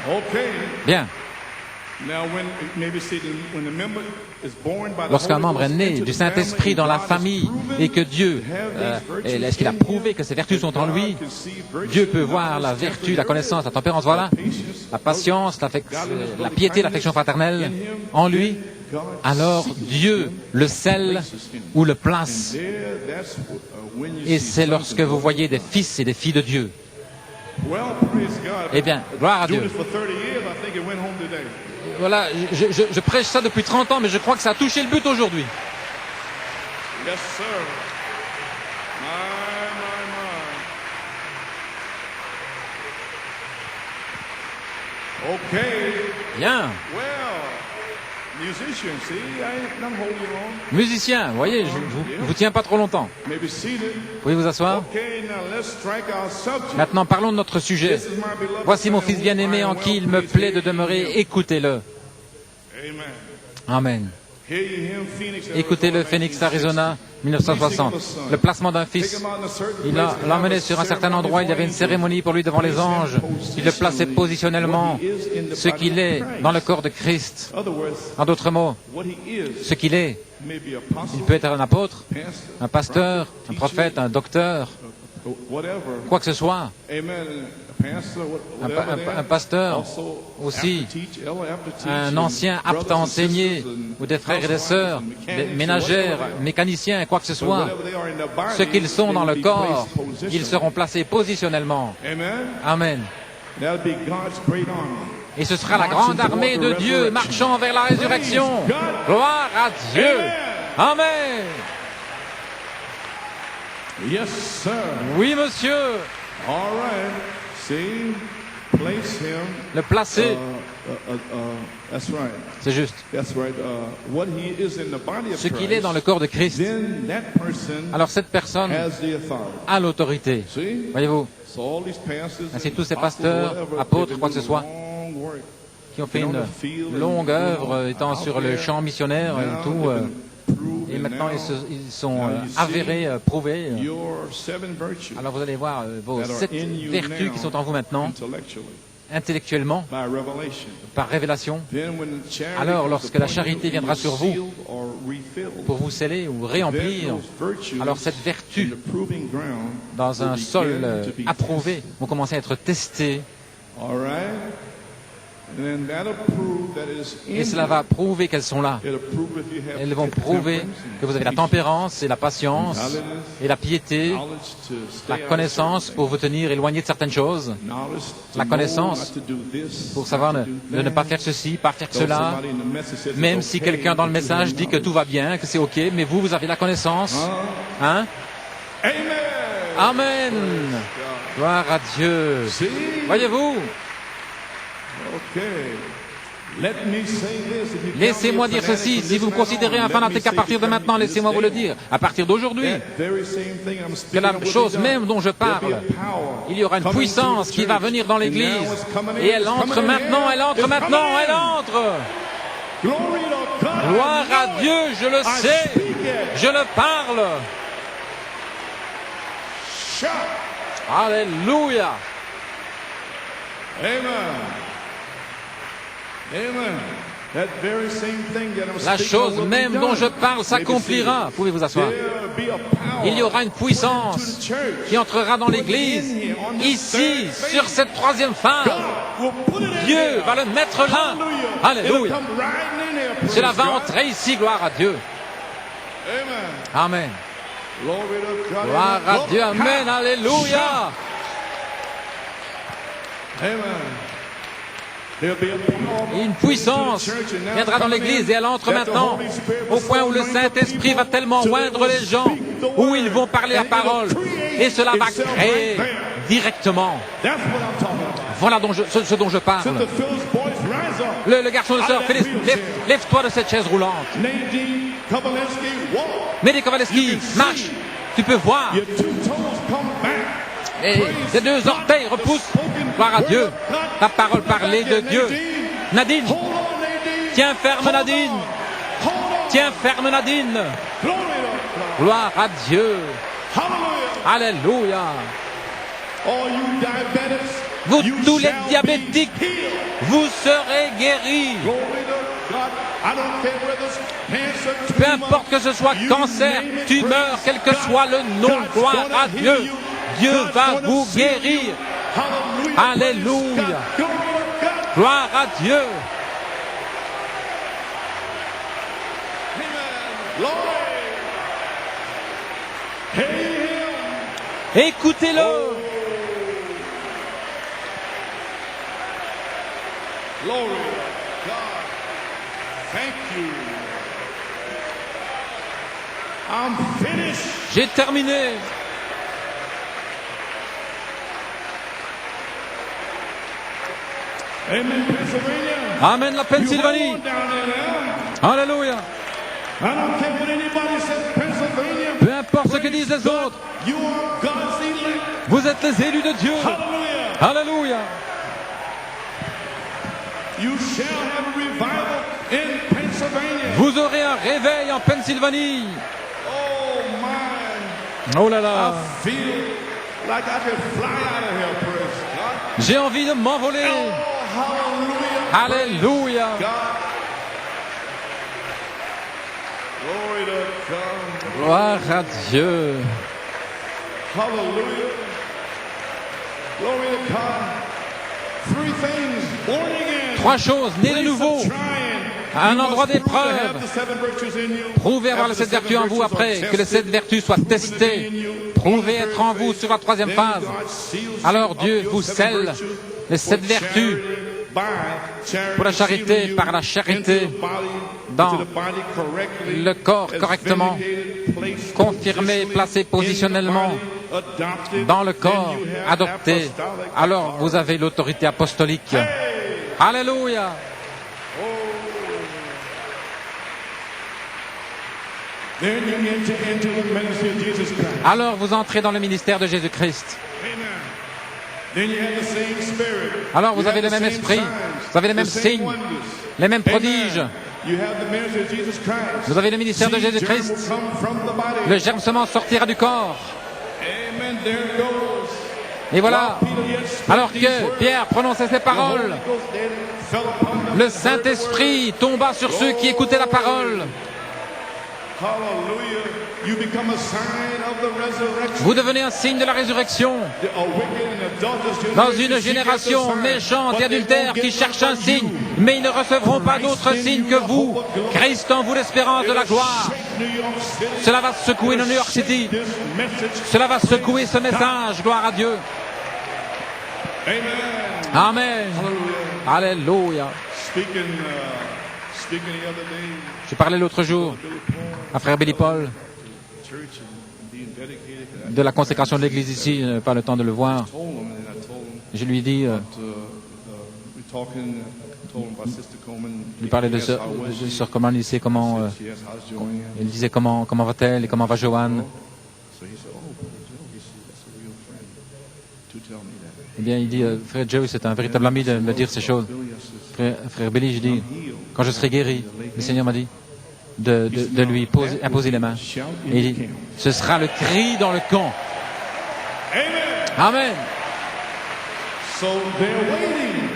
Okay.
Bien.
Now, when the member is born by the
Lorsqu'un
Holy
membre est
Ghost
né
into
du
the
Saint-Esprit
family,
dans la
God has
famille
proven
et que Dieu,
to have these virtues
est-ce qu'il a
in
prouvé
him,
que ces vertus sont en
and
lui,
God can see virtue,
Dieu peut
knowledge,
voir la vertu, la connaissance, la tempérance,
la
voilà,
patience,
la patience, la piété, l'affection fraternelle en lui,
God
alors
sees
Dieu
him,
le scelle
places him.
ou le place.
There, that's when you
Et
see
c'est
sons
lorsque
and
vous
daughters
voyez des
of God.
fils et des filles de Dieu.
Well, praise God.
Eh bien, gloire à
Doing
Dieu.
this for 30 years, I think it went home today.
Voilà, je prêche ça depuis 30 ans, mais je crois que ça a touché le but aujourd'hui.
Yes, sir. My. Okay.
Bien.
Well, musician, see, I'm holding on.
Musicien, vous voyez, je ne vous tiens pas trop longtemps.
Maybe seated.
Vous pouvez vous asseoir.
Okay, now let's strike our subject.
Maintenant, parlons de notre sujet.
This is my beloved
Voici mon
son,
fils
whom
bien-aimé
I am
en qui
well
il me
pleased.
plaît de demeurer. Écoutez-le.
Amen.
Amen.
Hear you him, Phoenix,
Écoutez-le, Phoenix, Arizona, 1960. Le placement d'un fils. Il l'a emmené sur un certain endroit, il y avait une cérémonie pour lui devant les anges. Il le plaçait positionnellement, ce qu'il est dans le corps de Christ. En d'autres mots,
what he is,
ce qu'il est.
maybe apostle,
Il peut être un apôtre,
pastor,
un pasteur, un prophète, un docteur,
whatever.
quoi que ce soit.
Amen. A pastor, whatever
Un pasteur
also
aussi,
after teach, elder after teach,
un
and
ancien apte
brothers
à
and
enseigner,
sisters and
ou des frères et des
housewives
sœurs,
and
des
mechanics and
ménagères,
whatever
mécaniciens, quoi que ce
they are.
soit.
Whatever they are in their body,
Ce qu'ils sont dans
they
le
will be
corps,
placed positionally.
ils seront placés positionnellement.
Amen.
Amen.
That'll be God's great army.
Et ce sera la grande armée de Dieu marchant vers la résurrection. Gloire à Dieu. Amen.
Yes, sir.
Oui, monsieur.
All right. See, place him.
Le placer,
That's right.
c'est juste.
That's right. What he is in the body of
Ce qu'il est
Christ,
dans le corps de Christ.
then that person
Alors cette personne
has the authority.
a l'autorité.
See?
Voyez-vous,
So all these pastors
ainsi
and
tous ces
apostles,
pasteurs,
whatever,
apôtres,
they've
quoi que ce
been
soit,
doing long work.
qui ont fait une longue œuvre, étant sur le champ missionnaire et tout, et maintenant ils sont avérés, prouvés.
Your 7 virtues
Alors vous allez voir vos 7 vertus qui sont en vous maintenant,
intellectually
intellectuellement,
by revelation.
par révélation.
Then when the charity
Alors
comes
lorsque
upon
la charité
you,
viendra
you're
sur vous,
sealed or refilled.
pour vous sceller ou
Then
réemplir,
those virtues
alors cette
in
vertu
the proving ground
dans
will
un sol
begin to be
approuvé vont commencer à être testées,
All right? And then that'll prove that it is in
et cela va prouver qu'elles sont là.
It'll prove if you have
Elles vont prouver que vous avez la tempérance et la patience et la piété,
knowledge to stay
la
out of
connaissance
certain
pour vous tenir éloigné de certaines choses,
things. Knowledge to
la
know
connaissance
not to do this,
pour savoir
not
de
to do
ne
that.
pas faire ceci, pas faire
Though
cela,
somebody in the message says it's
même si
okay,
quelqu'un dans le
but you
message
have
dit que tout va bien, que c'est ok, mais vous avez la connaissance. Hein?
Amen.
Amen. Gloire à Dieu.
See?
Voyez-vous,
Okay. Let me say this. If you
laissez-moi
count me a
dire ceci.
fanatic
Si vous me
from this
considérez
man
un
on,
fanatique à
let me
partir de
say
maintenant,
from
laissez-moi vous le
this
dire. À partir d'aujourd'hui,
day, that very same thing I'm
que
speaking
la
of what
chose
he
même
done.
dont je
There'll
parle,
be a power
il y aura une
coming
puissance
through the
qui va
church.
venir dans
And now
l'Église.
it's coming in,
Et elle
it's
entre
coming in,
maintenant, elle entre
it's
maintenant,
coming
elle
in.
entre.
Glory to God.
Gloire
I
à
know
Dieu,
it.
je le
I
sais.
speak it.
Je le parle.
Shout.
Alléluia.
Amen. Amen. That very same thing that I'm
La
speaking
chose
of will be
même
done.
dont je parle
Maybe
s'accomplira. Pouvez-vous asseoir.
there'll be a power
Il y aura une
put into
puissance
the church.
qui entrera dans l'Église. Ici, sur cette troisième phase,
God will put it in
Dieu
there.
va le mettre là.
Hallelujah. It'll
Alléluia.
come riding in there. Praise
Cela va
God.
entrer ici, gloire à Dieu.
Amen.
Amen.
Glory to God.
Gloire à
Look,
Dieu. Amen. Alléluia.
Amen. There'll be a power
Et une puissance viendra dans l'Église et elle entre maintenant au point où le Saint-Esprit va tellement oindre les gens, où ils vont parler la parole. Et cela va créer directement.
That's what I'm talking about.
Voilà ce dont je parle.
Sister Phyllis, boys, rise up.
Le garçon de sœur, Félix, lève-toi de cette chaise roulante.
Nadine Kovaleski, walk.
Mehdi Kowalski, marche. Tu peux voir.
Your two toes come back.
Et tes deux orteils repoussent. Gloire à Dieu. Ta parole parlée de Dieu. Nadine,
Hold on, Nadine.
tiens ferme Nadine.
Hold
Tiens ferme, Nadine.
Glory to God.
Gloire à Dieu.
Hallelujah.
Alléluia.
All you diabetics,
Vous
you
tous les
shall be
diabétiques,
healed.
vous serez guéris.
Glory to God. I don't care whether it's cancer,
Peu
tumor,
importe que ce soit
you
cancer,
name it,
tumeur,
praise
quel que
God.
soit le nom,
God's
gloire
gonna
à
heal
Dieu.
you.
Dieu
God's
va
gonna
vous
save you.
guérir.
Hallelujah.
Alléluia.
Praise God. Glory to God.
Gloire à Dieu.
Amen. Glory. Hail him.
Écoutez-le.
Glory to God. Thank you. I'm finished.
J'ai terminé.
Amen, Pennsylvania.
Amen la
You
Pennsylvanie.
hold on down there now.
Alléluia.
I don't care what anybody says, Pennsylvania.
Peu importe ce que disent les autres,
You are God's elect.
vous êtes les élus de Dieu.
Hallelujah.
Alléluia.
You shall have a revival in Pennsylvania.
Vous aurez un réveil en Pennsylvanie.
Oh my.
Oh là là.
I feel like I could fly out of here, praise God.
J'ai envie de m'envoler.
Oh, hallelujah.
Alléluia.
God. Glory to God.
Gloire à Dieu.
Hallelujah. Glory to God. Three things. Born again.
Trois choses, né de nouveau, à un endroit d'épreuve. Prouvez avoir les 7 vertus en vous après que les 7 vertus soient testées. Prouvez être en vous sur la troisième phase. Alors Dieu vous scelle les 7 vertus pour la charité, par la charité, dans le corps correctement, confirmé, placé positionnellement dans le corps, adopté. Alors vous avez l'autorité apostolique. Alléluia. Alors vous entrez dans le ministère de Jésus-Christ. Alors vous avez le même esprit, vous avez les mêmes signes, les mêmes prodiges. Vous avez le ministère de Jésus-Christ. Le germement sortira du corps. Et voilà, alors que Pierre prononçait ces paroles, le Saint-Esprit tomba sur ceux qui écoutaient la parole. Vous devenez un signe de la résurrection. Dans une génération méchante et adultère qui cherche un signe, mais ils ne recevront pas d'autre signe que vous. Christ en vous, l'espérance de la gloire. Cela va secouer New York City. Cela va secouer ce message. Gloire à Dieu. Amen. Alléluia. Je parlais l'autre jour à frère Billy Paul de la consécration de l'église ici, pas le temps de le voir. Je lui dis, lui parlais de Sœur Coleman, il disait comment va-t-elle et comment va Joanne. Eh bien, il dit, frère Joe, c'est un véritable ami de me dire ces choses. Frère Billy, je dis, quand je serai guéri, le Seigneur m'a dit de lui imposer les mains. Et il dit, ce sera le cri dans le camp. Amen.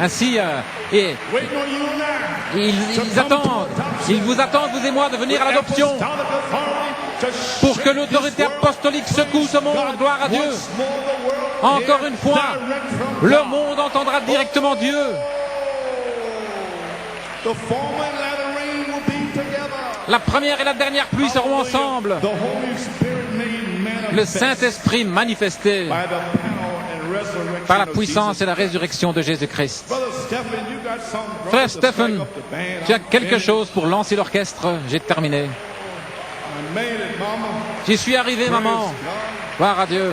Ainsi, ils attendent, ils vous attendent, vous et moi, de venir à l'adoption pour que l'autorité apostolique secoue ce monde. Gloire à Dieu. Encore une fois, le monde entendra directement Dieu. La première et la dernière pluie seront ensemble. Le Saint-Esprit manifesté par la puissance et la résurrection de Jésus-Christ. Frère Stephen, tu as quelque chose pour lancer l'orchestre? J'ai terminé. J'y suis arrivé, maman. Gloire à Dieu.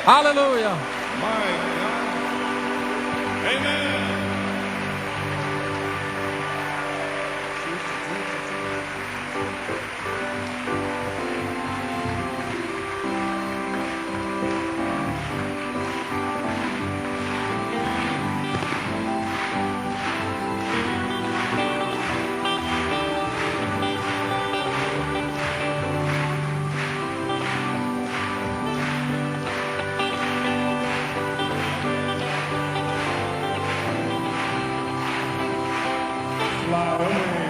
Alléluia.
fly away.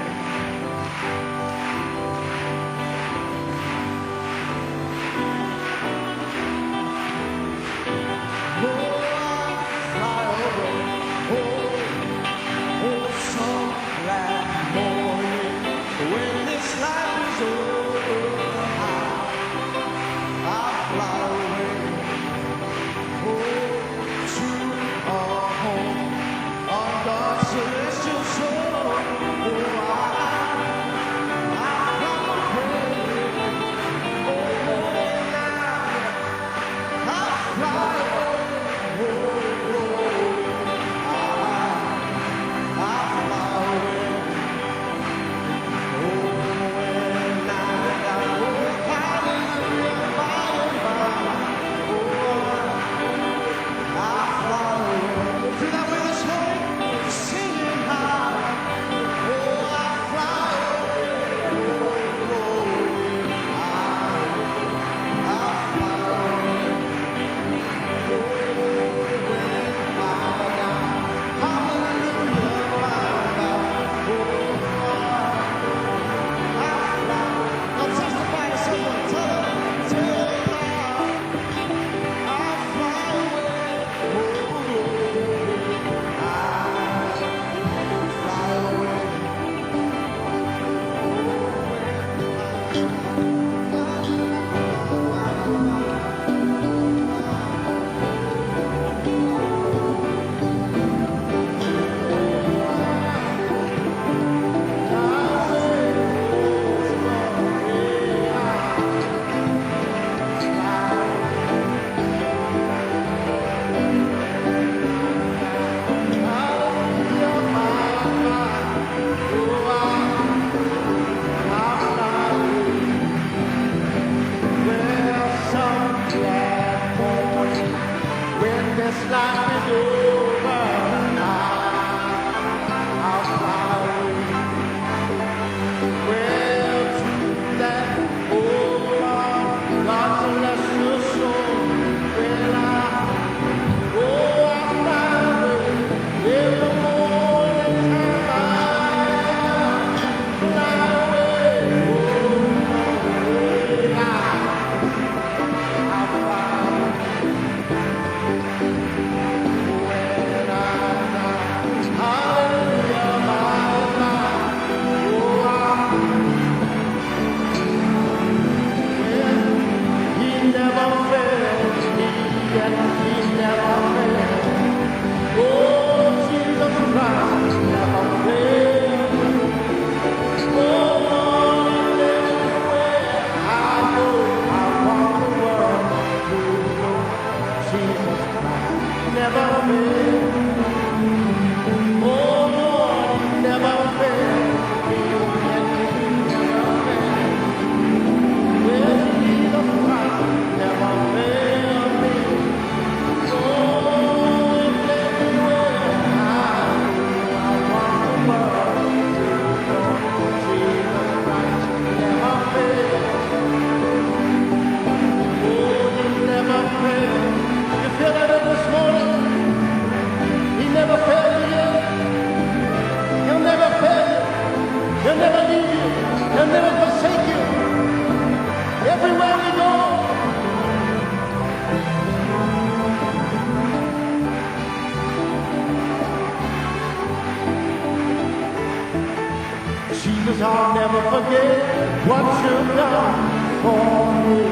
Jesus, I'll never forget what you've done for me.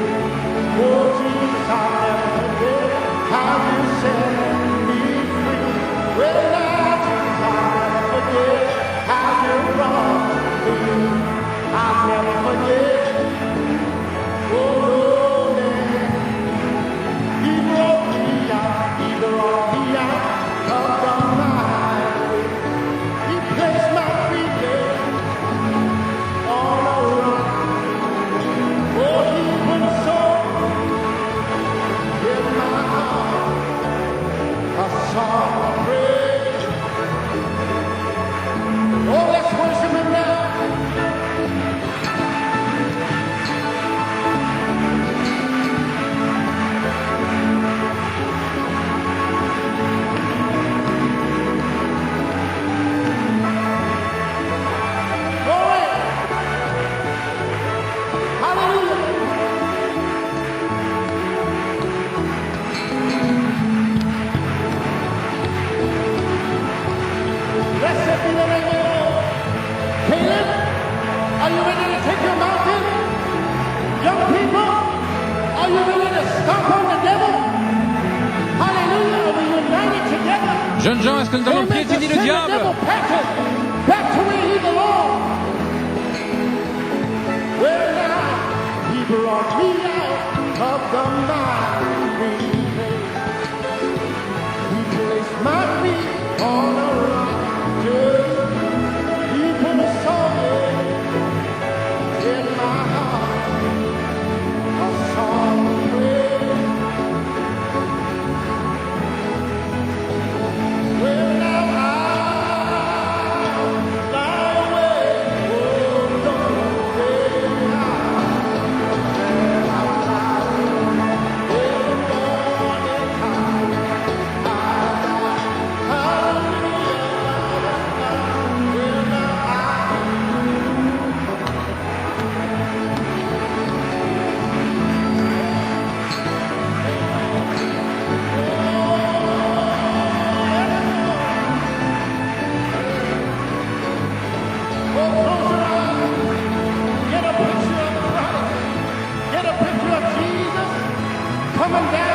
Oh, Jesus, I'll never forget how you set me free. Well, now, Jesus, I'll never forget how you brought me. I'll never forget. Oh, Lord, He brought me out. He brought me out of the fire. He placed my feet there. Caleb, are you ready to take your mountain? Young people, are you ready to stomp on the devil? Hallelujah, are we united together?
Jeunes gens, est-ce que nous avons
Amen.
piétiné
To
le
send the
diable?
devil back to where he belongs. Well, now, he brought me out of the miry clay. He placed my feet on a rock. Just people saw me in my heart. A song of praise. Well, now I'll fly away. Oh, don't stay and I'll fly in the morning time. Hallelujah. Well, now Get a picture of Christ. Get a picture of Jesus coming down.